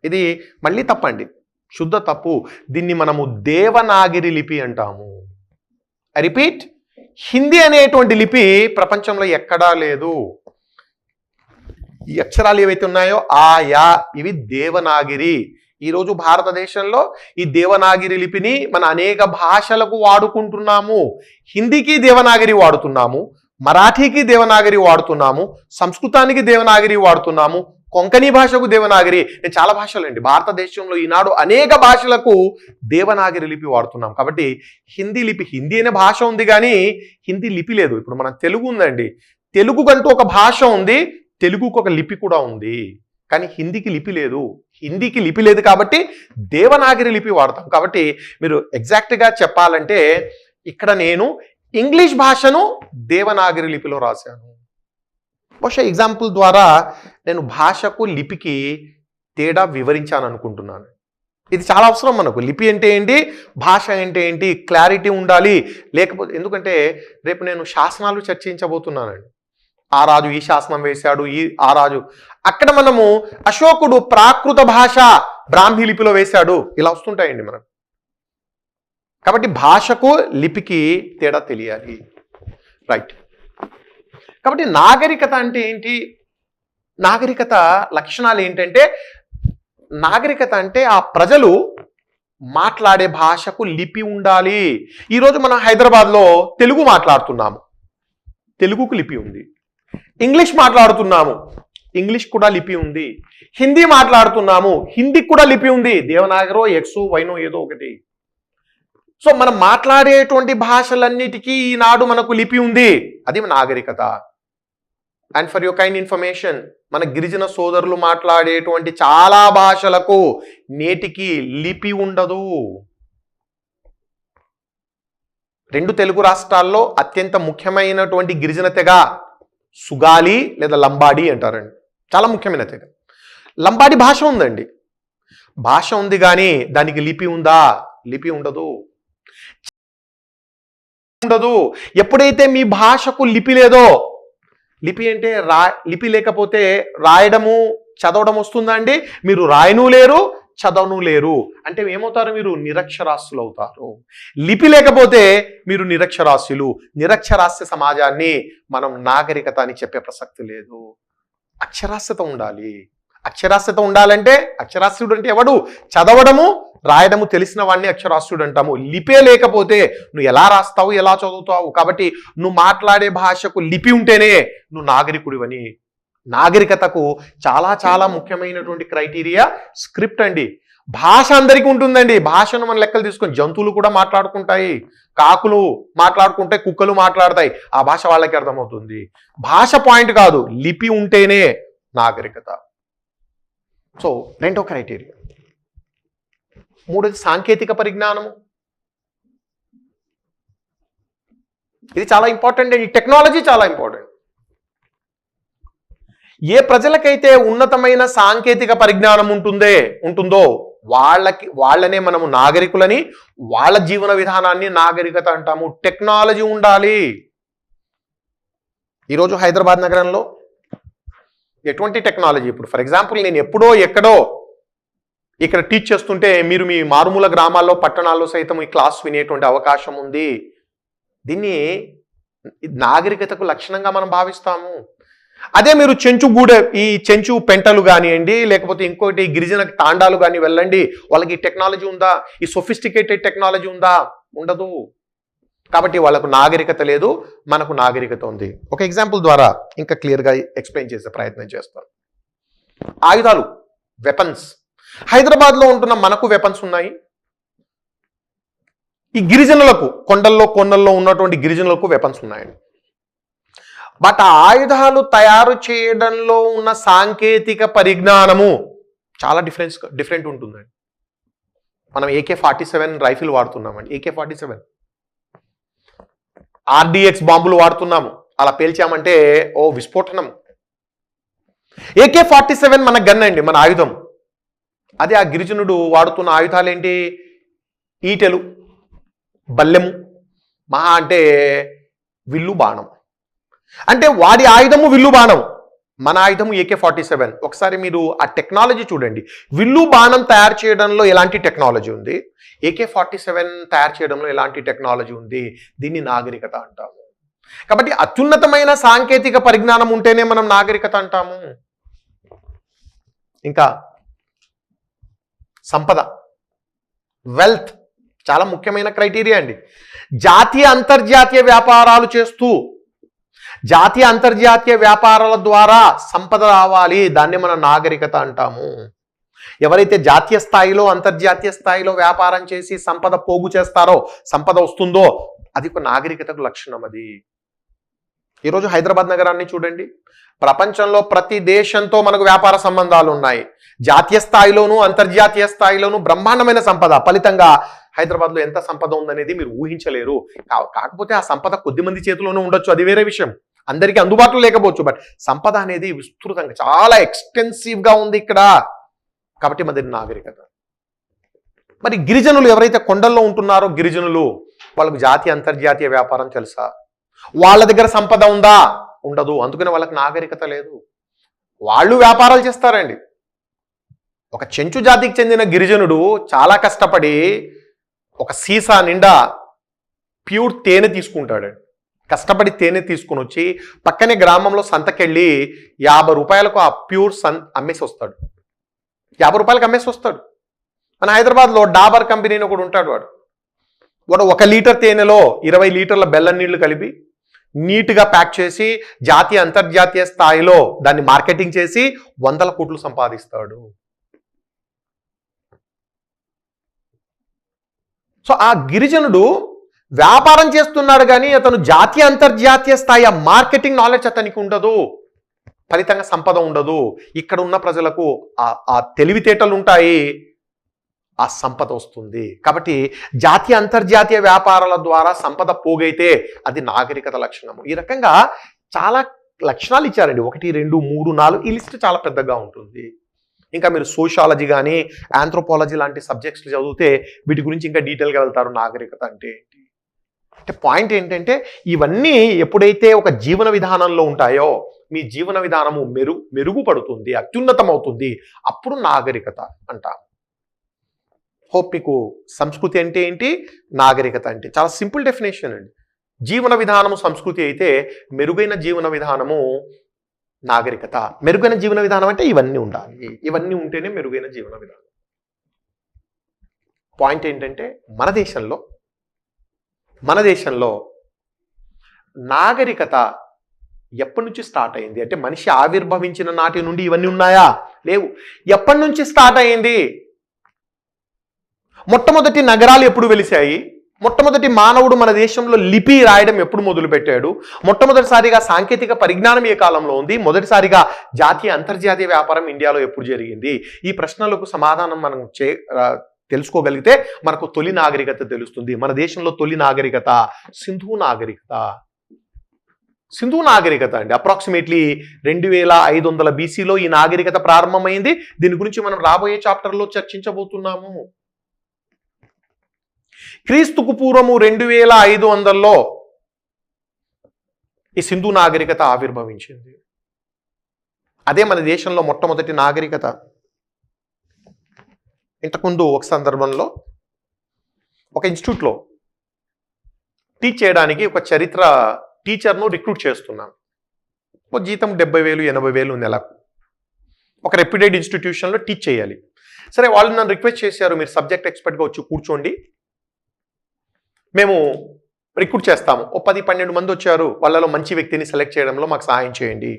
ఇది మళ్ళీ తప్పండి, శుద్ధ తప్పు. దీన్ని మనము దేవనాగిరి లిపి అంటాము. ఐ రిపీట్, హిందీ అనేటువంటి లిపి ప్రపంచంలో ఎక్కడా లేదు. ఈ అక్షరాలు ఏవైతే ఉన్నాయో ఆ, యా, ఇవి దేవనాగిరి. ఈరోజు భారతదేశంలో ఈ దేవనాగిరి లిపిని మన అనేక భాషలకు వాడుకుంటున్నాము. హిందీకి దేవనాగిరి వాడుతున్నాము, మరాఠీకి దేవనాగిరి వాడుతున్నాము, సంస్కృతానికి దేవనాగిరి వాడుతున్నాము, కొంకణి భాషకు దేవనాగిరి. నేను చాలా భాషలండి భారతదేశంలో ఈనాడు అనేక భాషలకు దేవనాగిరి లిపి వాడుతున్నాం. కాబట్టి హిందీ లిపి, హిందీ అనే భాష ఉంది కానీ హిందీ లిపి లేదు. ఇప్పుడు మన తెలుగు ఉందండి, తెలుగుకంటూ ఒక భాష ఉంది, తెలుగుకు ఒక లిపి కూడా ఉంది, కానీ హిందీకి లిపి లేదు. హిందీకి లిపి లేదు కాబట్టి దేవనాగిరి లిపి వాడతాం. కాబట్టి మీరు ఎగ్జాక్ట్గా చెప్పాలంటే ఇక్కడ నేను ఇంగ్లీష్ భాషను దేవనాగిరి లిపిలో రాశాను. బహుశా ఎగ్జాంపుల్ ద్వారా నేను భాషకు లిపికి తేడా వివరించాను అనుకుంటున్నాను. ఇది చాలా అవసరం మనకు. లిపి అంటే ఏంటి, భాష అంటే ఏంటి, క్లారిటీ ఉండాలి. లేకపోతే ఎందుకంటే రేపు నేను శాసనాలు చర్చించబోతున్నానండి. ఆ రాజు ఈ శాసనం వేశాడు, ఆ రాజు అక్కడ మనము అశోకుడు ప్రాకృత భాష బ్రాహ్మీ లిపిలో వేశాడు, ఇలా వస్తుంటాయండి మనకు. కాబట్టి భాషకు లిపికి తేడా తెలియాలి. రైట్. కాబట్టి నాగరికత అంటే ఏంటి? నాగరికత లక్షణాలు ఏంటంటే, నాగరికత అంటే ఆ ప్రజలు మాట్లాడే భాషకు లిపి ఉండాలి. ఈరోజు మనం హైదరాబాద్లో తెలుగు మాట్లాడుతున్నాము, తెలుగుకు లిపి ఉంది. ఇంగ్లీష్ మాట్లాడుతున్నాము, ఇంగ్లీష్ కూడా లిపి ఉంది. హిందీ మాట్లాడుతున్నాము, హిందీకి కూడా లిపి ఉంది. దేవనాగరో ఎక్సో వైనో ఏదో ఒకటి. సో మనం మాట్లాడేటువంటి భాషలన్నిటికీ ఈనాడు మనకు లిపి ఉంది. అది నాగరికత. And for your kind information, మన గిరిజన సోదరులు మాట్లాడేటువంటి చాలా భాషలకు నేటికి లిపి ఉండదు. రెండు తెలుగు రాష్ట్రాల్లో అత్యంత ముఖ్యమైనటువంటి గిరిజన తెగ సుగాలి లేదా లంబాడి అంటారండి. చాలా ముఖ్యమైన తెగ. లంబాడి భాష ఉందండి, భాష ఉంది కానీ దానికి లిపి ఉందా? లిపి ఉండదు. ఎప్పుడైతే మీ భాషకు లిపి లేదో, లిపి అంటే లిపి లేకపోతే రాయడము చదవడం వస్తుందా అండి? మీరు రాయను లేరు, చదవను లేరు. అంటే ఏమవుతారు? మీరు నిరక్షరాస్యులు అవుతారు. లిపి లేకపోతే మీరు నిరక్షరాస్యులు. నిరక్షరాస్య సమాజాన్ని మనం నాగరికత అని చెప్పే ప్రసక్తి లేదు. అక్షరాస్యత ఉండాలి. అక్షరాస్యత ఉండాలంటే అక్షరాస్యుడు అంటే ఎవడు? చదవడము రాయడము తెలిసిన వాడిని అక్షరాస్యుడు అంటాము. లిపే లేకపోతే నువ్వు ఎలా రాస్తావు, ఎలా చదువుతావు? కాబట్టి నువ్వు మాట్లాడే భాషకు లిపి ఉంటేనే నువ్వు నాగరికుడివని. నాగరికతకు చాలా చాలా ముఖ్యమైనటువంటి క్రైటీరియా స్క్రిప్ట్ అండి. భాష అందరికీ ఉంటుందండి. భాషను మనం లెక్కలు తీసుకొని జంతువులు కూడా మాట్లాడుకుంటాయి, కాకులు మాట్లాడుకుంటాయి, కుక్కలు మాట్లాడతాయి. ఆ భాష వాళ్ళకి అర్థమవుతుంది. భాష పాయింట్ కాదు, లిపి ఉంటేనే నాగరికత. సో రెండో క్రైటీరియా. మూడోది సాంకేతిక పరిజ్ఞానము. ఇది చాలా ఇంపార్టెంట్ అండి. టెక్నాలజీ చాలా ఇంపార్టెంట్. ఏ ప్రజలకైతే ఉన్నతమైన సాంకేతిక పరిజ్ఞానం ఉంటుందో వాళ్ళనే మనము నాగరికులని, వాళ్ళ జీవన విధానాన్ని నాగరికత అంటాము. టెక్నాలజీ ఉండాలి. ఈరోజు హైదరాబాద్ నగరంలో ఎటువంటి టెక్నాలజీ? ఇప్పుడు ఫర్ ఎగ్జాంపుల్ నేను ఎప్పుడో ఎక్కడో ఇక్కడ టీచ్ చేస్తుంటే మీరు మీ మారుమూల గ్రామాల్లో, పట్టణాల్లో సైతం ఈ క్లాస్ వినేటువంటి అవకాశం ఉంది. దీన్ని నాగరికతకు లక్షణంగా మనం భావిస్తాము. అదే మీరు ఈ చెంచు పెంటలు కానివ్వండి, లేకపోతే ఇంకోటి గిరిజన తాండాలు కానీ వెళ్ళండి, వాళ్ళకి ఈ టెక్నాలజీ ఉందా? ఈ సొఫిస్టికేటెడ్ టెక్నాలజీ ఉందా? ఉండదు. కాబట్టి వాళ్ళకు నాగరికత లేదు, మనకు నాగరికత ఉంది. ఒక ఎగ్జాంపుల్ ద్వారా ఇంకా క్లియర్గా ఎక్స్ప్లెయిన్ చేసే ప్రయత్నం చేస్తాను. ఆయుధాలు, వెపన్స్. హైదరాబాద్లో ఉంటున్న మనకు వెపన్స్ ఉన్నాయి. ఈ గిరిజనులకు కొండల్లో ఉన్నటువంటి గిరిజనులకు వెపన్స్ ఉన్నాయండి. బట్ ఆ ఆయుధాలు తయారు చేయడంలో ఉన్న సాంకేతిక పరిజ్ఞానము చాలా డిఫరెంట్ ఉంటుందండి. మనం AK-47 రైఫిల్ వాడుతున్నామండి. AK-47 RDX బాంబులు వాడుతున్నాము. అలా పేల్చామంటే విస్ఫోటనం. AK-47 మన గన్ అండి, మన ఆయుధం. అదే ఆ గిరిజనుడు వాడుతున్న ఆయుధాలు ఏంటి? ఈటెలు, బల్లెము, మహా అంటే విల్లు, బాణం. అంటే వాడి ఆయుధము విల్లు, బాణం, మన ఆయుధము AK-47. ఒకసారి మీరు ఆ టెక్నాలజీ చూడండి. విల్లు, బాణం తయారు చేయడంలో ఎలాంటి టెక్నాలజీ ఉంది, AK-47 తయారు చేయడంలో ఎలాంటి టెక్నాలజీ ఉంది. దీన్ని నాగరికత అంటాము. కాబట్టి అత్యున్నతమైన సాంకేతిక పరిజ్ఞానం ఉంటేనే మనం నాగరికత అంటాము. ఇంకా సంపద, వెల్త్ చాలా ముఖ్యమైన క్రైటీరియా అండి. జాతీయ అంతర్జాతీయ వ్యాపారాలు చేస్తూ జాతీయ అంతర్జాతీయ వ్యాపారాల ద్వారా సంపద రావాలి. దాన్ని మనం నాగరికత అంటాము. ఎవరైతే జాతీయ స్థాయిలో, అంతర్జాతీయ స్థాయిలో వ్యాపారం చేసి సంపద పోగు చేస్తారో, సంపద వస్తుందో, అది ఒక నాగరికతకు లక్షణం. అది ఈరోజు హైదరాబాద్ నగరాన్ని చూడండి. ప్రపంచంలో ప్రతి దేశంతో మనకు వ్యాపార సంబంధాలు ఉన్నాయి. జాతీయ స్థాయిలోనూ అంతర్జాతీయ స్థాయిలోనూ బ్రహ్మాండమైన సంపద. ఫలితంగా హైదరాబాద్లో ఎంత సంపద ఉందనేది మీరు ఊహించలేరు. కాకపోతే ఆ సంపద కొద్ది మంది చేతిలోనూ ఉండొచ్చు, అది వేరే విషయం. అందరికీ అందుబాటులో లేకపోవచ్చు. బట్ సంపద అనేది విస్తృతంగా చాలా ఎక్స్టెన్సివ్గా ఉంది ఇక్కడ. కాబట్టి మరి నాగరికత. మరి గిరిజనులు ఎవరైతే కొండల్లో ఉంటున్నారో, గిరిజనులు, వాళ్ళకు జాతీయ అంతర్జాతీయ వ్యాపారం తెలుసా? వాళ్ళ దగ్గర సంపద ఉందా? ఉండదు. అందుకని వాళ్ళకి నాగరికత లేదు. వాళ్ళు వ్యాపారాలు చేస్తారండి. ఒక చెంచు జాతికి చెందిన గిరిజనుడు చాలా కష్టపడి ఒక సీసా నిండా ప్యూర్ తేనె తీసుకుంటాడండి. కష్టపడి తేనె తీసుకుని వచ్చి పక్కనే గ్రామంలో సంతకెళ్ళి 50 రూపాయలకు ఆ ప్యూర్ అమ్మేసి వస్తాడు. 50 రూపాయలకు అమ్మేసి వస్తాడు. మన హైదరాబాద్లో డాబర్ కంపెనీని ఒకడు ఉంటాడు. వాడు 1 లీటర్ తేనెలో 20 లీటర్ల బెల్లం నీళ్లు కలిపి నీట్గా ప్యాక్ చేసి జాతీయ అంతర్జాతీయ స్థాయిలో దాన్ని మార్కెటింగ్ చేసి 100 కోట్లు సంపాదిస్తాడు. సో ఆ గిరిజనుడు వ్యాపారం చేస్తున్నాడు, కానీ అతను జాతీయ అంతర్జాతీయ స్థాయి మార్కెటింగ్ నాలెడ్జ్ అతనికి ఉండదు. ఫలితంగా సంపద ఉండదు. ఇక్కడ ఉన్న ప్రజలకు ఆ తెలివితేటలు ఉంటాయి, ఆ సంపద వస్తుంది. కాబట్టి జాతీయ అంతర్జాతీయ వ్యాపారాల ద్వారా సంపద పోగైతే అది నాగరికత లక్షణము. ఈ రకంగా చాలా లక్షణాలు ఇచ్చారండి. 1, 2, 3, 4 ఈ లిస్ట్ చాలా పెద్దగా ఉంటుంది. ఇంకా మీరు సోషాలజీ కానీ ఆంథ్రోపాలజీ లాంటి సబ్జెక్ట్స్ చదివితే వీటి గురించి ఇంకా డీటెయిల్గా వెళ్తారు. నాగరికత అంటే ఏంటి అంటే పాయింట్ ఏంటంటే ఇవన్నీ ఎప్పుడైతే ఒక జీవన విధానంలో ఉంటాయో మీ జీవన విధానము మెరుగుపడుతుంది, అత్యున్నతం అవుతుంది, అప్పుడు నాగరికత అంటాం. హోప్ మీకు సంస్కృతి అంటే ఏంటి, నాగరికత అంటే చాలా సింపుల్ డెఫినేషన్ అండి. జీవన విధానము సంస్కృతి అయితే మెరుగైన జీవన విధానము నాగరికత. మెరుగైన జీవన విధానం అంటే ఇవన్నీ ఉండాలి, ఇవన్నీ ఉంటేనే మెరుగైన జీవన విధానం. పాయింట్ ఏంటంటే మన దేశంలో నాగరికత ఎప్పటి నుంచి స్టార్ట్ అయింది అంటే మనిషి ఆవిర్భవించిన నాటి నుండి ఇవన్నీ ఉన్నాయా? లేవు. ఎప్పటి నుంచి స్టార్ట్ అయింది? మొట్టమొదటి నగరాలు ఎప్పుడు వెలిశాయి? మొట్టమొదటి మానవుడు మన దేశంలో లిపి రాయడం ఎప్పుడు మొదలుపెట్టాడు? మొట్టమొదటిసారిగా సాంకేతిక పరిజ్ఞానం ఏ కాలంలో ఉంది? మొదటిసారిగా జాతీయ అంతర్జాతీయ వ్యాపారం ఇండియాలో ఎప్పుడు జరిగింది? ఈ ప్రశ్నలకు సమాధానం మనం తెలుసుకోగలిగితే మనకు తొలి నాగరికత తెలుస్తుంది. మన దేశంలో తొలి నాగరికత సింధు నాగరికత అండి. అప్రాక్సిమేట్లీ 2500 BCలో ఈ నాగరికత ప్రారంభమైంది. దీని గురించి మనం రాబోయే చాప్టర్లో చర్చించబోతున్నాము. క్రీస్తుకు పూర్వము 2500లో ఈ సింధు నాగరికత ఆవిర్భవించింది. అదే మన దేశంలో మొట్టమొదటి నాగరికత. ఇంతకుముందు ఒక సందర్భంలో ఒక ఇన్స్టిట్యూట్లో టీచ్ చేయడానికి ఒక చరిత్ర టీచర్ను రిక్రూట్ చేస్తున్నాను. ఒక జీతం 70,000 80,000 నెలకు. ఒక రెప్యూటెడ్ ఇన్స్టిట్యూషన్లో టీచ్ చేయాలి. సరే, వాళ్ళు నన్ను రిక్వెస్ట్ చేశారు, మీరు సబ్జెక్ట్ ఎక్స్పర్ట్గా వచ్చి కూర్చోండి, మేము రిక్రూట్ చేస్తాము. ఓ 10-12 మంది వచ్చారు, వాళ్ళలో మంచి వ్యక్తిని సెలెక్ట్ చేయడంలో మాకు సహాయం చేయండి.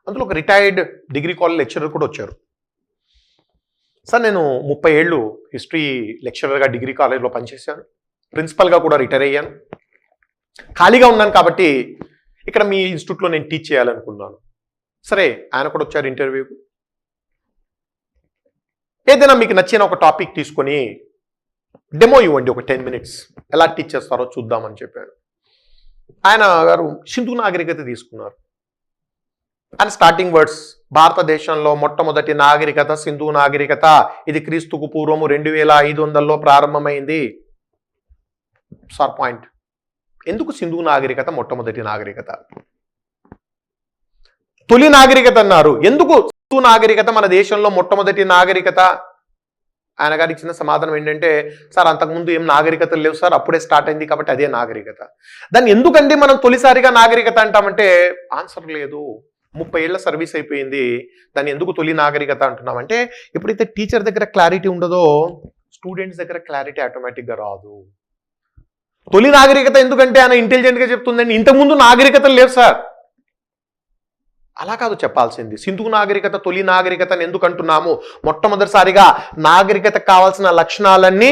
అందులో ఒక రిటైర్డ్ డిగ్రీ కాలేజ్ లెక్చరర్ కూడా వచ్చారు. సార్, నేను 30 ఏళ్ళు హిస్టరీ లెక్చరర్గా డిగ్రీ కాలేజ్లో పనిచేశాను, ప్రిన్సిపల్గా కూడా రిటైర్ అయ్యాను, ఖాళీగా ఉన్నాను, కాబట్టి ఇక్కడ మీ ఇన్స్టిట్యూట్లో నేను టీచ్ చేయాలనుకున్నాను. సరే, ఆయన కూడా వచ్చారు ఇంటర్వ్యూకి. ఏదైనా మీకు నచ్చిన ఒక టాపిక్ తీసుకొని డెమో ఇవ్వండి, ఒక 10 minutes, ఎలా టీచ్ చేస్తారో చూద్దామని చెప్పాను. ఆయన గారు సింధు నాగరికత తీసుకున్నారు. ఆయన స్టార్టింగ్ వర్డ్స్, భారతదేశంలో మొట్టమొదటి నాగరికత సింధు నాగరికత, ఇది క్రీస్తుకు పూర్వము 2500లో ప్రారంభమైంది. సార్, పాయింట్, ఎందుకు సింధు నాగరికత మొట్టమొదటి నాగరికత? తొలి నాగరికత అన్నారు, ఎందుకు సింధు నాగరికత మన దేశంలో మొట్టమొదటి నాగరికత? ఆయన గారికి ఇచ్చిన సమాధానం ఏంటంటే, సార్, అంతకుముందు ఏం నాగరికతలు లేవు సార్, అప్పుడే స్టార్ట్ అయింది కాబట్టి అదే నాగరికత. దాన్ని ఎందుకండి మనం తొలిసారిగా నాగరికత అంటామంటే ఆన్సర్ లేదు. 30 ఏళ్ల సర్వీస్ అయిపోయింది, దాన్ని ఎందుకు తొలి నాగరికత అంటున్నామంటే, ఎప్పుడైతే టీచర్ దగ్గర క్లారిటీ ఉండదో స్టూడెంట్స్ దగ్గర క్లారిటీ ఆటోమేటిక్గా రాదు. తొలి నాగరికత ఎందుకంటే ఆయన ఇంటెలిజెంట్గా చెప్తుందండి, ఇంతకుముందు నాగరికతలు లేవు సార్. అలా కాదు చెప్పాల్సింది. సింధు నాగరికత తొలి నాగరికతను ఎందుకు అంటున్నాము? మొట్టమొదటిసారిగా నాగరికతకు కావాల్సిన లక్షణాలన్నీ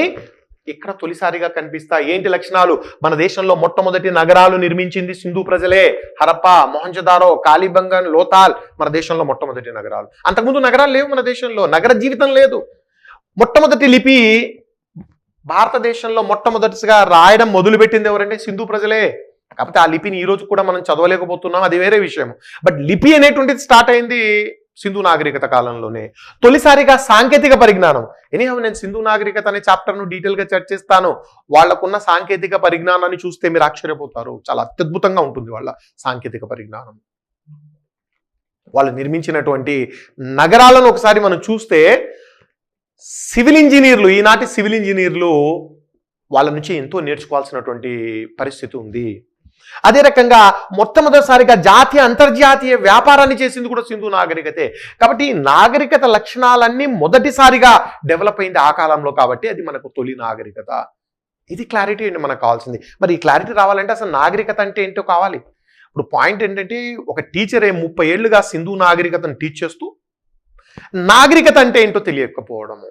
ఇక్కడ తొలిసారిగా కనిపిస్తాయి. ఏంటి లక్షణాలు? మన దేశంలో మొట్టమొదటి నగరాలు నిర్మించింది సింధు ప్రజలే. హరప్ప, మొహంజదారో, కాళీబంగన్, లోతాల్ మన దేశంలో మొట్టమొదటి నగరాలు. అంతకుముందు నగరాలు లేవు మన దేశంలో, నగర జీవితం లేదు. మొట్టమొదటి లిపి భారతదేశంలో మొట్టమొదటిగా రాయడం మొదలుపెట్టింది ఎవరంటే సింధు ప్రజలే. కాకపోతే ఆ లిపిని ఈ రోజు కూడా మనం చదవలేకపోతున్నాం, అది వేరే విషయం. బట్ లిపి అనేటువంటిది స్టార్ట్ అయింది సింధు నాగరికత కాలంలోనే. తొలిసారిగా సాంకేతిక పరిజ్ఞానం, ఎనీహౌ నేను సింధు నాగరికత అనే చాప్టర్ను డీటెయిల్గా చర్చిస్తాను. వాళ్ళకున్న సాంకేతిక పరిజ్ఞానాన్ని చూస్తే మీరు ఆశ్చర్యపోతారు. చాలా అత్యద్భుతంగా ఉంటుంది వాళ్ళ సాంకేతిక పరిజ్ఞానం. వాళ్ళు నిర్మించినటువంటి నగరాలను ఒకసారి మనం చూస్తే, సివిల్ ఇంజనీర్లు, ఈనాటి సివిల్ ఇంజనీర్లు వాళ్ళ నుంచి ఎంతో నేర్చుకోవాల్సినటువంటి పరిస్థితి ఉంది. అదే రకంగా మొట్టమొదటిసారిగా జాతీయ అంతర్జాతీయ వ్యాపారాన్ని చేసింది కూడా సింధు నాగరికతే. కాబట్టి నాగరికత లక్షణాలన్నీ మొదటిసారిగా డెవలప్ అయింది ఆ కాలంలో, కాబట్టి అది మనకు తొలి నాగరికత. ఇది క్లారిటీ అండి మనకు కావాల్సింది. మరి ఈ క్లారిటీ రావాలంటే అసలు నాగరికత అంటే ఏంటో కావాలి. ఇప్పుడు పాయింట్ ఏంటంటే, ఒక టీచరే 30 ఏళ్లుగా సింధు నాగరికతను టీచ్ చేస్తూ నాగరికత అంటే ఏంటో తెలియకపోవడము.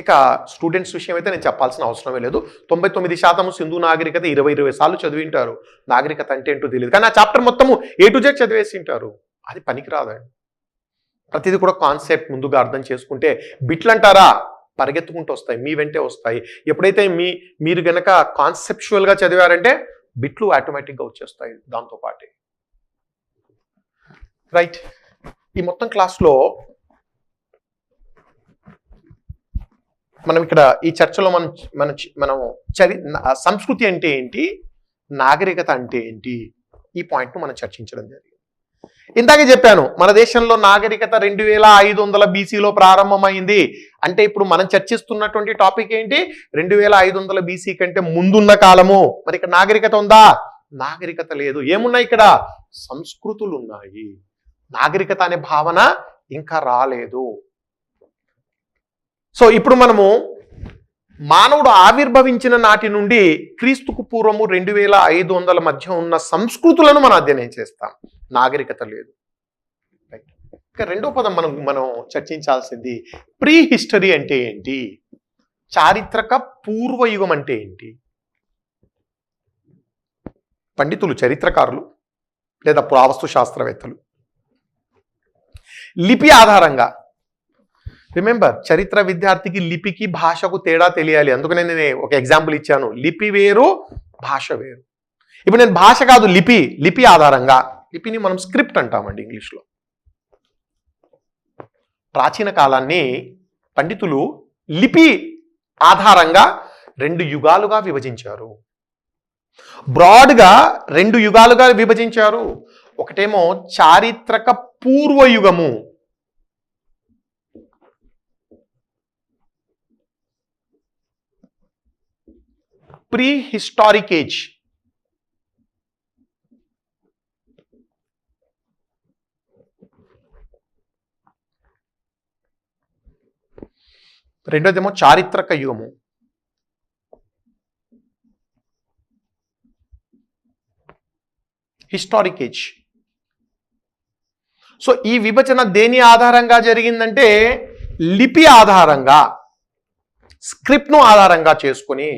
ఇక స్టూడెంట్స్ విషయం అయితే నేను చెప్పాల్సిన అవసరమే లేదు. 99% సింధు నాగరికత 20 సార్లు చదివింటారు. నాగరికత అంటే ఏంటో తెలియదు, కానీ ఆ చాప్టర్ మొత్తము A to Z చదివేసి ఉంటారు. అది పనికిరాదండి. ప్రతిదీ కూడా కాన్సెప్ట్ ముందుగా అర్థం చేసుకుంటే, బిట్లు అంటారా పరిగెత్తుకుంటూ వస్తాయి, మీ వెంటే వస్తాయి. ఎప్పుడైతే మీరు గనక కాన్సెప్చువల్గా చదివారంటే బిట్లు ఆటోమేటిక్గా వచ్చేస్తాయి దాంతో పాటే. రైట్, ఈ మొత్తం క్లాస్లో మనం ఇక్కడ ఈ చర్చలో మనం సంస్కృతి అంటే ఏంటి, నాగరికత అంటే ఏంటి, ఈ పాయింట్ను మనం చర్చించడం జరిగింది. ఇందాకే చెప్పాను మన దేశంలో నాగరికత 2500 బీసీలో ప్రారంభమైంది. అంటే ఇప్పుడు మనం చర్చిస్తున్నటువంటి టాపిక్ ఏంటి? 2500 బీసీ కంటే ముందున్న కాలము. మరి ఇక్కడ నాగరికత ఉందా? నాగరికత లేదు. ఏమున్నాయి ఇక్కడ? సంస్కృతులు ఉన్నాయి. నాగరికత అనే భావన ఇంకా రాలేదు. సో ఇప్పుడు మనము మానవుడు ఆవిర్భవించిన నాటి నుండి క్రీస్తుకు పూర్వము 2500 మధ్య ఉన్న సంస్కృతులను మనం అధ్యయనం చేస్తాం. నాగరికత లేదు. ఇక రెండో పదం మనం చర్చించాల్సింది ప్రీ హిస్టరీ అంటే ఏంటి? చారిత్రక పూర్వయుగం అంటే ఏంటి? పండితులు, చరిత్రకారులు లేదా పురావస్తు శాస్త్రవేత్తలు లిపి ఆధారంగా, రిమెంబర్, చరిత్ర విద్యార్థికి లిపికి భాషకు తేడా తెలియాలి. అందుకనే నేను ఒక ఎగ్జాంపుల్ ఇచ్చాను. లిపి వేరు, భాష వేరు. ఇప్పుడు నేను భాష కాదు, లిపి ఆధారంగా, లిపిని మనం స్క్రిప్ట్ అంటామండి ఇంగ్లీష్లో. ప్రాచీన కాలాన్ని పండితులు లిపి ఆధారంగా 2 యుగాలుగా విభజించారు. బ్రాడ్గా 2 యుగాలుగా విభజించారు. ఒకటేమో చారిత్రక పూర్వయుగము, ప్రీ హిస్టారిక్ ఏజ్. రెండోదేమో చారిత్రక యుగము. Historic age. సో ఈ విభజన దేని ఆధారంగా జరిగిందంటే లిపి ఆధారంగా, స్క్రిప్ట్ను ఆధారంగా చేసుకొని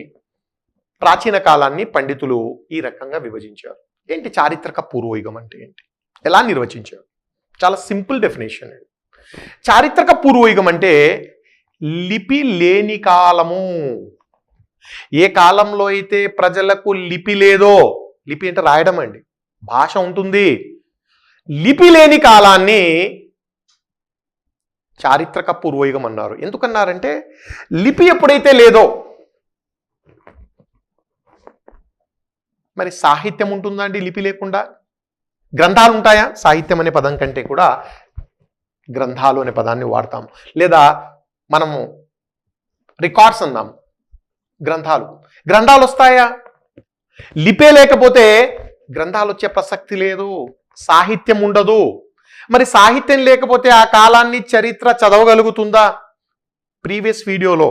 ప్రాచీన కాలాన్ని పండితులు ఈ రకంగా విభజించారు. ఏంటి చారిత్రక పూర్వయుగం అంటే ఏంటి? ఎలా నిర్వచించారు? చాలా సింపుల్ డెఫినేషన్. చారిత్రక పూర్వయుగం అంటే లిపి లేని కాలము. ఏ కాలంలో అయితే ప్రజలకు లిపి లేదో, లిపి అంటే రాయడం అండి, భాష ఉంటుంది, లిపి లేని కాలాన్ని చారిత్రక పూర్వయుగం అన్నారు. ఎందుకన్నారంటే లిపి ఎప్పుడైతే లేదో, మరి సాహిత్యం ఉంటుందా అండి లిపి లేకుండా? గ్రంథాలు ఉంటాయా? సాహిత్యం అనే పదం కంటే కూడా గ్రంథాలు అనే పదాన్ని వాడతాం. లేదా మనము రికార్డ్స్ అన్నాం, గ్రంథాలు వస్తాయా? లిపే లేకపోతే గ్రంథాలు వచ్చే ప్రసక్తి లేదు, సాహిత్యం ఉండదు. మరి సాహిత్యం లేకపోతే ఆ కాలాన్ని చరిత్ర చదవగలుగుతుందా? ప్రీవియస్ వీడియోలో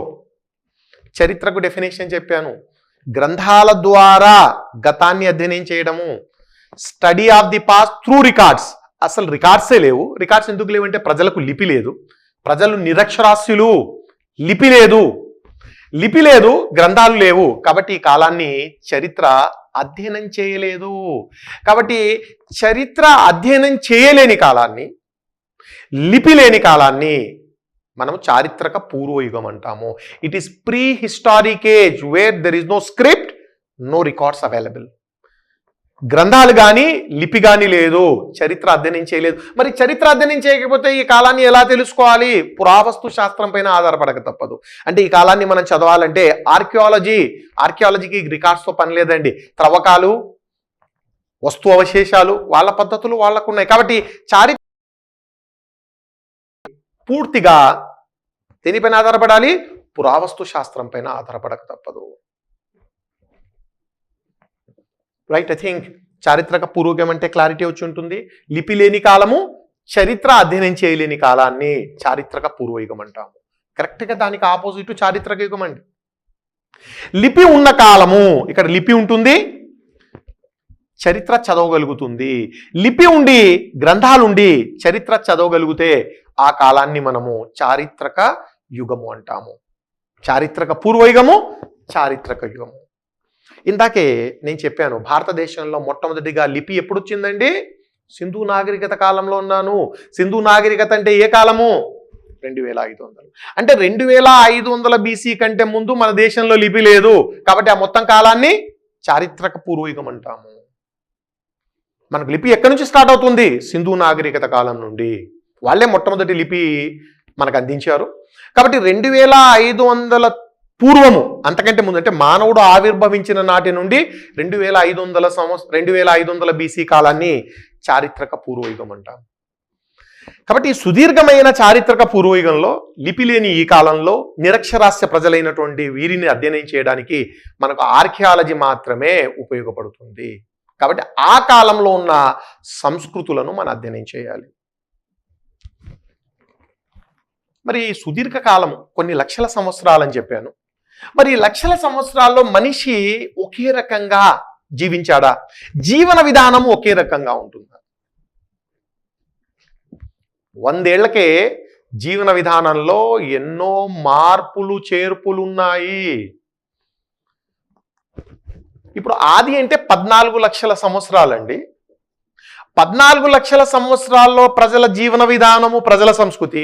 చరిత్రకు డెఫినేషన్ చెప్పాను. గ్రంథాల ద్వారా గతాన్ని అధ్యయనం చేయడము, study of the past through records. అసలు రికార్డ్సే లేవు. రికార్డ్స్ ఎందుకు లేవంటే ప్రజలకు లిపి లేదు, ప్రజలు నిరక్షరాస్యులు, లిపి లేదు, గ్రంథాలు లేవు. కాబట్టి ఈ కాలాన్ని చరిత్ర అధ్యయనం చేయలేదు. కాబట్టి చరిత్ర అధ్యయనం చేయలేని కాలాన్ని, లిపి లేని కాలాన్ని మనం చారిత్రక పూర్వయుగం అంటాము. It is prehistoric age where there is no script, no records available. గ్రంథాలు కానీ లిపి కానీ లేదు, చరిత్ర అధ్యయనం చేయలేదు. మరి చరిత్ర అధ్యయనం చేయకపోతే ఈ కాలాన్ని ఎలా తెలుసుకోవాలి? పురావస్తు శాస్త్రం పైన ఆధారపడక తప్పదు. అంటే ఈ కాలాన్ని మనం చదవాలంటే ఆర్కియాలజీకి రికార్డ్స్తో పని లేదండి. త్రవ్వకాలు, వస్తు అవశేషాలు, వాళ్ళ పద్ధతులు వాళ్ళకు ఉన్నాయి. కాబట్టి చారిత్ర పూర్తిగా దేనిపైన ఆధారపడాలి? పురావస్తు శాస్త్రం పైన ఆధారపడక తప్పదు. రైట్? ఐ థింక్ చారిత్రక పూర్వయుగం అంటే క్లారిటీ వచ్చి ఉంటుంది. లిపి లేని కాలము, చరిత్ర అధ్యయనం చేయలేని కాలాన్ని చారిత్రక పూర్వయుగం అంటాము. కరెక్ట్గా దానికి ఆపోజిట్ చారిత్రక యుగం అండి. లిపి ఉన్న కాలము, ఇక్కడ లిపి ఉంటుంది, చరిత్ర చదవగలుగుతుంది. లిపి ఉండి, గ్రంథాలుండి చరిత్ర చదవగలిగితే ఆ కాలాన్ని మనము చారిత్రక యుగము అంటాము. చారిత్రక పూర్వయుగము, చారిత్రక యుగము. ఇందాకే నేను చెప్పాను, భారతదేశంలో మొట్టమొదటిగా లిపి ఎప్పుడు వచ్చిందండి? సింధు నాగరికత కాలంలో ఉన్నాను. సింధు నాగరికత అంటే ఏ కాలము? 2500. అంటే 2500 బీసీ కంటే ముందు మన దేశంలో లిపి లేదు. కాబట్టి ఆ మొత్తం కాలాన్ని చారిత్రక పూర్వయుగం అంటాము. మనకు లిపి ఎక్కడి నుంచి స్టార్ట్ అవుతుంది? సింధు నాగరికత కాలం నుండి. వాళ్ళే మొట్టమొదటి లిపి మనకు అందించారు. కాబట్టి 2500 పూర్వము, అంతకంటే ముందు అంటే మానవుడు ఆవిర్భవించిన నాటి నుండి 2500 BC కాలాన్ని చారిత్రక పూర్వయుగం అంటాం. కాబట్టి ఈ సుదీర్ఘమైన చారిత్రక పూర్వయుగంలో లిపి లేని ఈ కాలంలో నిరక్షరాస్య ప్రజలైనటువంటి వీరిని అధ్యయనం చేయడానికి మనకు ఆర్కియాలజీ మాత్రమే ఉపయోగపడుతుంది. కాబట్టి ఆ కాలంలో ఉన్న సంస్కృతులను మనం అధ్యయనం చేయాలి. మరి సుదీర్ఘ కాలం కొన్ని లక్షల సంవత్సరాలని చెప్పాను. మరి లక్షల సంవత్సరాల్లో మనిషి ఒకే రకంగా జీవించాడా? జీవన విధానం ఒకే రకంగా ఉంటుందా? 100 ఏళ్లకే జీవన విధానంలో ఎన్నో మార్పులు చేర్పులు ఉన్నాయి. ఇప్పుడు ఆది అంటే 14 లక్షల సంవత్సరాలండి. 14 లక్షల సంవత్సరాల్లో ప్రజల జీవన విధానము, ప్రజల సంస్కృతి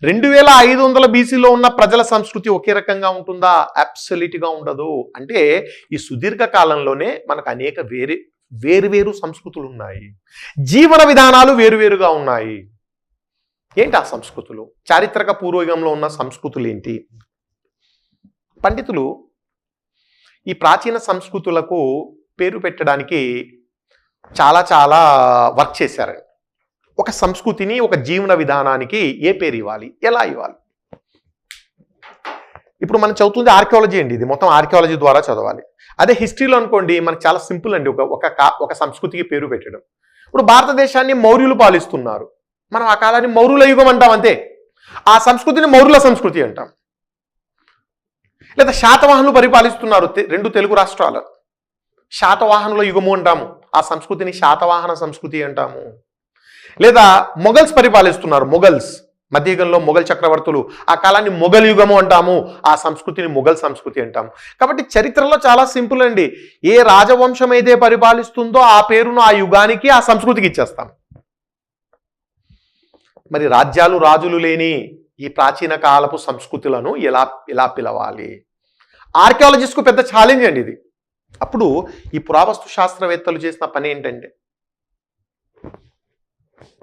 2500 BCలో ఉన్న ప్రజల సంస్కృతి ఒకే రకంగా ఉంటుందా? అబ్సల్యూట్గా ఉండదు. అంటే ఈ సుదీర్ఘ కాలంలోనే మనకు అనేక వేరు సంస్కృతులు ఉన్నాయి, జీవన విధానాలు వేరువేరుగా ఉన్నాయి. ఏంటి ఆ సంస్కృతులు? చారిత్రక పూర్వయుగంలో ఉన్న సంస్కృతులు ఏంటి? పండితులు ఈ ప్రాచీన సంస్కృతులకు పేరు పెట్టడానికి చాలా వర్క్ చేశారండి. ఒక సంస్కృతిని, ఒక జీవన విధానానికి ఏ పేరు ఇవ్వాలి, ఎలా ఇవ్వాలి? ఇప్పుడు మనం చదువుతుంది ఆర్కియాలజీ అండి. ఇది మొత్తం ఆర్కియాలజీ ద్వారా చదవాలి. అదే హిస్టరీలో అనుకోండి, మనకు చాలా సింపుల్ అండి ఒక సంస్కృతికి పేరు పెట్టడం. ఇప్పుడు భారతదేశాన్ని మౌర్యులు పాలిస్తున్నారు, మనం ఆ కాలాన్ని మౌర్యుల యుగం అంటాం అంతే. ఆ సంస్కృతిని మౌర్యుల సంస్కృతి అంటాం. లేదా శాతవాహనులు పరిపాలిస్తున్నారు 2 తెలుగు రాష్ట్రాలు, శాతవాహనుల యుగము అంటాము. ఆ సంస్కృతిని శాతవాహన సంస్కృతి అంటాము. లేదా మొఘల్స్ పరిపాలిస్తున్నారు, మొఘల్స్ మధ్యయుగంలో మొఘల్ చక్రవర్తులు, ఆ కాలాన్ని మొఘల్ యుగము అంటాము. ఆ సంస్కృతిని మొఘల్ సంస్కృతి అంటాము. కాబట్టి చరిత్రలో చాలా సింపుల్ అండి. ఏ రాజవంశం అయితే పరిపాలిస్తుందో ఆ పేరును ఆ యుగానికి, ఆ సంస్కృతికి ఇచ్చేస్తాం. మరి రాజ్యాలు, రాజులు లేని ఈ ప్రాచీన కాలపు సంస్కృతులను ఎలా పిలవాలి? ఆర్కియాలజిస్ట్కు పెద్ద ఛాలెంజ్ అండి ఇది. అప్పుడు ఈ పురావస్తు శాస్త్రవేత్తలు చేసిన పని ఏంటంటే,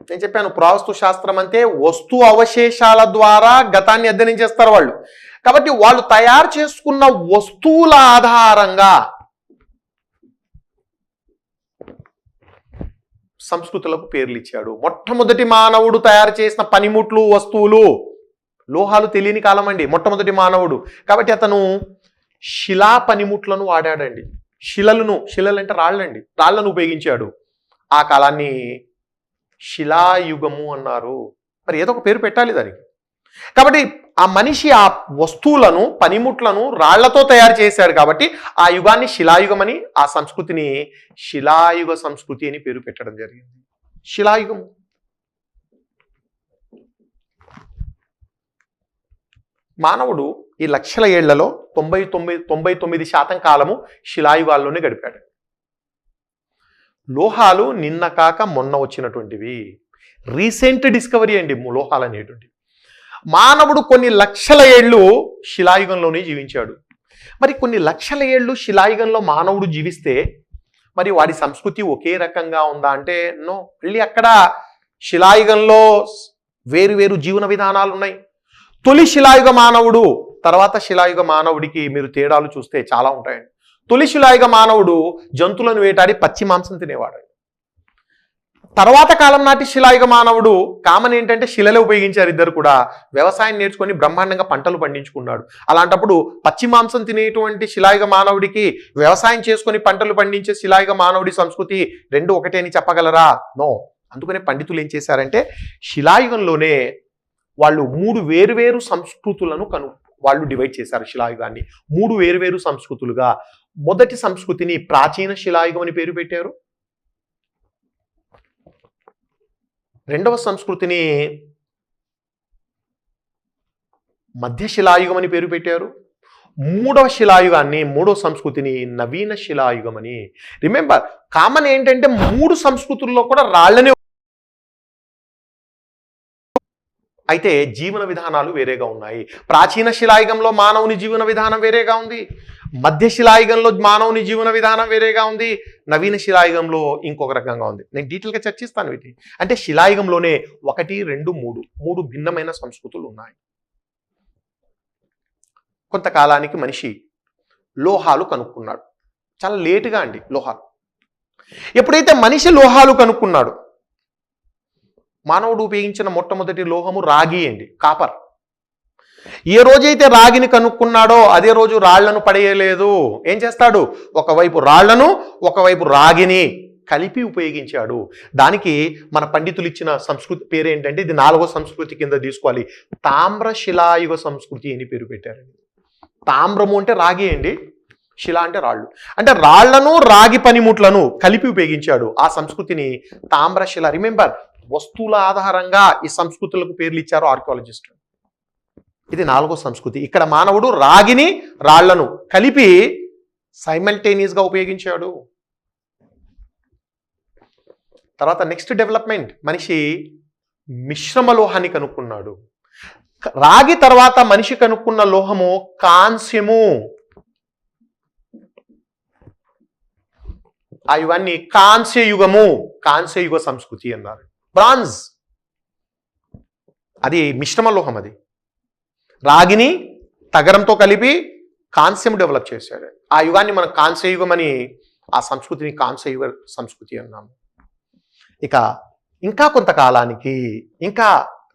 నేను చెప్పాను పురావస్తు శాస్త్రం అంటే వస్తు అవశేషాల ద్వారా గతాన్ని అధ్యయనం చేస్తారు వాళ్ళు. కాబట్టి వాళ్ళు తయారు చేసుకున్న వస్తువుల ఆధారంగా సంస్కృతులకు పేర్లు ఇచ్చాడు. మొట్టమొదటి మానవుడు తయారు చేసిన పనిముట్లు, వస్తువులు, లోహాలు తెలియని కాలం అండి మొట్టమొదటి మానవుడు. కాబట్టి అతను శిలా పనిముట్లను వాడాడండి. శిలలు అంటే రాళ్ళండి, రాళ్లను ఉపయోగించాడు. ఆ కాలాన్ని శిలాయుగము అన్నారు. మరి ఏదో ఒక పేరు పెట్టాలి దానికి. కాబట్టి ఆ మనిషి ఆ వస్తువులను, పనిముట్లను రాళ్లతో తయారు చేశాడు. కాబట్టి ఆ యుగాన్ని శిలాయుగం అని, ఆ సంస్కృతిని శిలాయుగ సంస్కృతి అని పేరు పెట్టడం జరిగింది. శిలాయుగము. మానవుడు ఈ లక్షల ఏళ్లలో 99% కాలము శిలాయుగాల్లోనే గడిపాడు. లోహాలు నిన్న కాక మొన్న వచ్చినటువంటివి, రీసెంట్ డిస్కవరీ అండి లోహాలు అనేటువంటివి. మానవుడు కొన్ని లక్షల ఏళ్ళు శిలాయుగంలోనే జీవించాడు. మరి కొన్ని లక్షల ఏళ్ళు శిలాయుగంలో మానవుడు జీవిస్తే మరి వాడి సంస్కృతి ఒకే రకంగా ఉందా అంటే నో. మళ్ళీ అక్కడ శిలాయుగంలో వేరు జీవన విధానాలు ఉన్నాయి. తొలి శిలాయుగ మానవుడు, తర్వాత శిలాయుగ మానవుడికి మీరు తేడాలు చూస్తే చాలా ఉంటాయండి. తొలి శిలాయుగ మానవుడు జంతువులను వేటాడి పచ్చి మాంసం తినేవాడు. తర్వాత కాలం నాటి శిలాయుగ మానవుడు కామన్ ఏంటంటే శిలలే ఉపయోగించారు. ఇద్దరు కూడా వ్యవసాయం నేర్చుకొని బ్రహ్మాండంగా పంటలు పండించుకున్నాడు. అలాంటప్పుడు పచ్చి మాంసం తినేటువంటి శిలాయుగ మానవుడికి వ్యవసాయం చేసుకొని పంటలు పండించే శిలాయుగ మానవుడి సంస్కృతి రెండు ఒకటే అని చెప్పగలరా? నో. అందుకనే పండితులు ఏం చేశారంటే శిలాయుగంలోనే వాళ్ళు 3 వేరువేరు సంస్కృతులను వాళ్ళు డివైడ్ చేశారు. శిలాయుగాన్ని 3 వేరువేరు సంస్కృతులుగా. మొదటి సంస్కృతిని ప్రాచీన శిలాయుగం అని పేరు పెట్టారు. రెండవ సంస్కృతిని మధ్య శిలాయుగం అని పేరు పెట్టారు. మూడవ శిలాయుగాన్ని, మూడవ సంస్కృతిని నవీన శిలాయుగం అని. రిమెంబర్, కామన్ ఏంటంటే 3 సంస్కృతుల్లో కూడా రాళ్లనే, అయితే జీవన విధానాలు వేరేగా ఉన్నాయి. ప్రాచీన శిలాయుగంలో మానవుని జీవన విధానం వేరేగా ఉంది, మధ్య శిలాయుగంలో మానవుని జీవన విధానం వేరేగా ఉంది, నవీన శిలాయుగంలో ఇంకొక రకంగా ఉంది. నేను డీటెయిల్గా చర్చిస్తాను వీటిని. అంటే శిలాయుగంలోనే 1, 2, 3 భిన్నమైన సంస్కృతులు ఉన్నాయి. కొంతకాలానికి మనిషి లోహాలు కనుక్కున్నాడు. చాలా లేటుగా అండి లోహాలు. ఎప్పుడైతే మనిషి లోహాలు కనుక్కున్నాడు, మానవుడు ఉపయోగించిన మొట్టమొదటి లోహము రాగి అండి, కాపర్. ఏ రోజైతే రాగిని కనుక్కున్నాడో అదే రోజు రాళ్లను పడేయలేదు. ఏం చేస్తాడు? ఒకవైపు రాళ్లను ఒకవైపు రాగిని కలిపి ఉపయోగించాడు. దానికి మన పండితులు ఇచ్చిన సంస్కృతి పేరు ఏంటంటే, ఇది 4వ సంస్కృతి కింద తీసుకోవాలి, తామ్రశిలాయుగ సంస్కృతి అని పేరు పెట్టారండి. తామ్రము అంటే రాగి అండి, శిల అంటే రాళ్ళు. అంటే రాళ్లను రాగి పనిముట్లను కలిపి ఉపయోగించాడు. ఆ సంస్కృతిని తామ్రశిల. రిమెంబర్, వస్తువుల ఆధారంగా ఈ సంస్కృతులకు పేర్లు ఇచ్చారు ఆర్కియాలజిస్టులు. ఇది 4వ సంస్కృతి. ఇక్కడ మానవుడు రాగిని రాళ్లను కలిపి సైమల్టేనియస్గా ఉపయోగించాడు. తర్వాత నెక్స్ట్ డెవలప్మెంట్, మనిషి మిశ్రమ లోహాన్ని కనుక్కున్నాడు. రాగి తర్వాత మనిషి కనుక్కున్న లోహము కాంస్యము. ఆ యుగాన్ని కాంస్యయుగము, కాంస్యయుగ సంస్కృతి అన్నారు. బ్రాంజ్, అది మిశ్రమ లోహం. అది రాగిని తగరంతో కలిపి కాంస్యం డెవలప్ చేశాడు. ఆ యుగాన్ని మనం కాంస్యయుగం అని, ఆ సంస్కృతిని కాంస్యయుగ సంస్కృతి అన్నాము. ఇక ఇంకా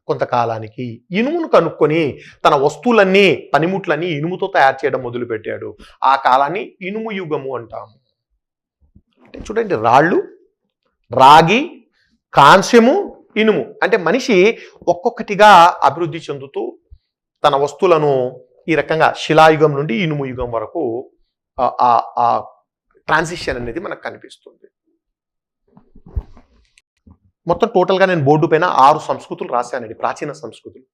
కొంతకాలానికి ఇనుమును కనుక్కొని తన వస్తువులన్నీ పనిముట్లన్నీ ఇనుముతో తయారు చేయడం మొదలుపెట్టాడు. ఆ కాలాన్ని ఇనుము యుగము అంటాము. అంటే చూడండి, రాళ్ళు, రాగి, కాంస్యము, ఇనుము. అంటే మనిషి ఒక్కొక్కటిగా అభివృద్ధి చెందుతూ తన వస్తువులను ఈ రకంగా శిలాయుగం నుండి ఇనుము యుగం వరకు ఆ ట్రాన్సిషన్ అనేది మనకు కనిపిస్తుంది. మొత్తం టోటల్గా నేను బోర్డు పైన 6 సంస్కృతులు రాశానండి. ప్రాచీన సంస్కృతులు: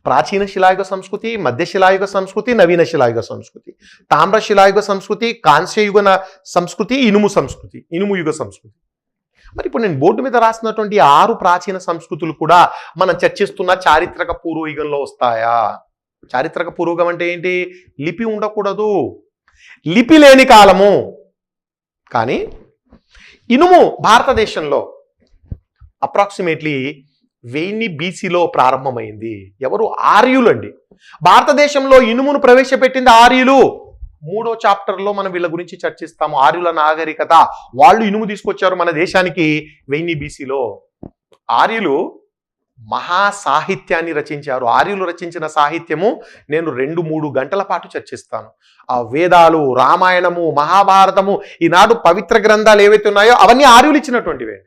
ప్రాచీన శిలాయుగ సంస్కృతి, మధ్య శిలాయుగ సంస్కృతి, నవీన శిలాయుగ సంస్కృతి, తామ్ర శిలాయుగ సంస్కృతి, కాంస్యయుగ సంస్కృతి, ఇనుము యుగ సంస్కృతి. మరి ఇప్పుడు నేను బోర్డు మీద రాసినటువంటి 6 ప్రాచీన సంస్కృతులు కూడా మనం చర్చిస్తున్న చారిత్రక పూర్వయుగంలో వస్తాయా? చారిత్రక పూర్వయుగం అంటే ఏంటి? లిపి ఉండకూడదు, లిపి లేని కాలము. కానీ ఇనుము భారతదేశంలో అప్రాక్సిమేట్లీ 1000 BCలో ప్రారంభమైంది. ఎవరు? ఆర్యులు అండి. భారతదేశంలో ఇనుమును ప్రవేశపెట్టింది ఆర్యులు. 3వ చాప్టర్లో మనం వీళ్ళ గురించి చర్చిస్తాము. ఆర్యుల నాగరికత, వాళ్ళు ఇనుము తీసుకొచ్చారు మన దేశానికి 1000 BCలో. ఆర్యులు మహా సాహిత్యాన్ని రచించారు. ఆర్యులు రచించిన సాహిత్యము నేను 2-3 గంటల పాటు చర్చిస్తాను. ఆ వేదాలు, రామాయణము, మహాభారతము, ఈనాడు పవిత్ర గ్రంథాలు ఏవైతే ఉన్నాయో అవన్నీ ఆర్యులు ఇచ్చినటువంటివే.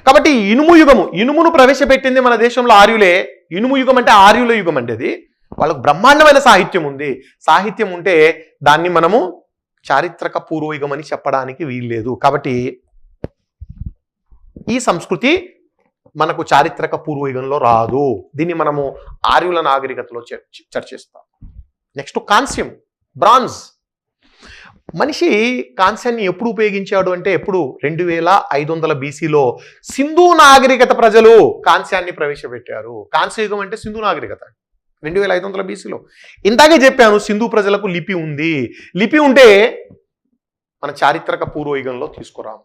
కాబట్టి ఇనుము యుగము, ఇనుమును ప్రవేశపెట్టింది మన దేశంలో ఆర్యులే. ఇనుము యుగం అంటే ఆర్యుల యుగం అంటే అది. వాళ్ళకు బ్రహ్మాండమైన సాహిత్యం ఉంది. సాహిత్యం ఉంటే దాన్ని మనము చారిత్రక పూర్వయుగం అని చెప్పడానికి వీల్లేదు. కాబట్టి ఈ సంస్కృతి మనకు చారిత్రక పూర్వయుగంలో రాదు. దీన్ని మనము ఆర్యుల నాగరికతలో చర్చిస్తాం. నెక్స్ట్ కాంస్యం, బ్రాంజ్. మనిషి కాంస్యాన్ని ఎప్పుడు ఉపయోగించాడు అంటే, ఎప్పుడు 2500 BCలో సింధు నాగరికత ప్రజలు కాంస్యాన్ని ప్రవేశపెట్టారు. కాంస్యయుగం అంటే సింధు నాగరికత 2500 BCలో. ఇందాకే చెప్పాను, సింధు ప్రజలకు లిపి ఉంది. లిపి ఉంటే మన చారిత్రక పూర్వయుగంలో తీసుకురాము.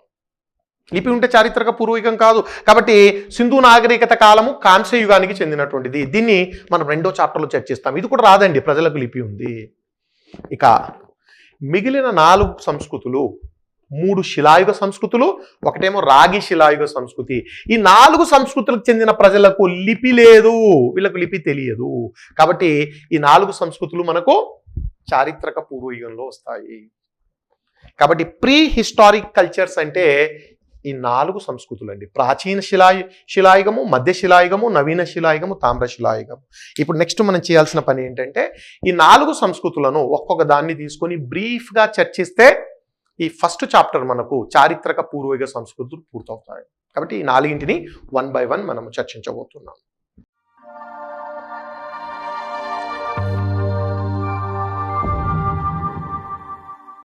లిపి ఉంటే చారిత్రక పూర్వయుగం కాదు. కాబట్టి సింధు నాగరికత కాలము కాంస్యయుగానికి చెందినటువంటిది. దీన్ని మనం 2వ చాప్టర్లో చర్చిస్తాం. ఇది కూడా రాదండి, ప్రజలకు లిపి ఉంది. ఇక మిగిలిన 4 సంస్కృతులు, 3 శిలాయుగ సంస్కృతులు, ఒకటేమో రాగి శిలాయుగ సంస్కృతి. ఈ 4 సంస్కృతులకు చెందిన ప్రజలకు లిపి లేదు, వీళ్ళకు లిపి తెలియదు. కాబట్టి ఈ 4 సంస్కృతులు మనకు చారిత్రక పూర్వయుగంలో వస్తాయి. కాబట్టి ప్రీ హిస్టారిక్ కల్చర్స్ అంటే ఈ 4 సంస్కృతులు అండి: ప్రాచీన శిలాయుగము, మధ్య శిలాయుగము, నవీన శిలాయుగము, తామ్ర శిలాయుగము. ఇప్పుడు నెక్స్ట్ మనం చేయాల్సిన పని ఏంటంటే, ఈ 4 సంస్కృతులను ఒక్కొక్క దాన్ని తీసుకొని బ్రీఫ్గా చర్చిస్తే ఈ ఫస్ట్ చాప్టర్ మనకు చారిత్రక పూర్వయుగ సంస్కృతులు పూర్తవుతాయి. కాబట్టి ఈ 4ని 1 by 1 మనం చర్చించబోతున్నాం.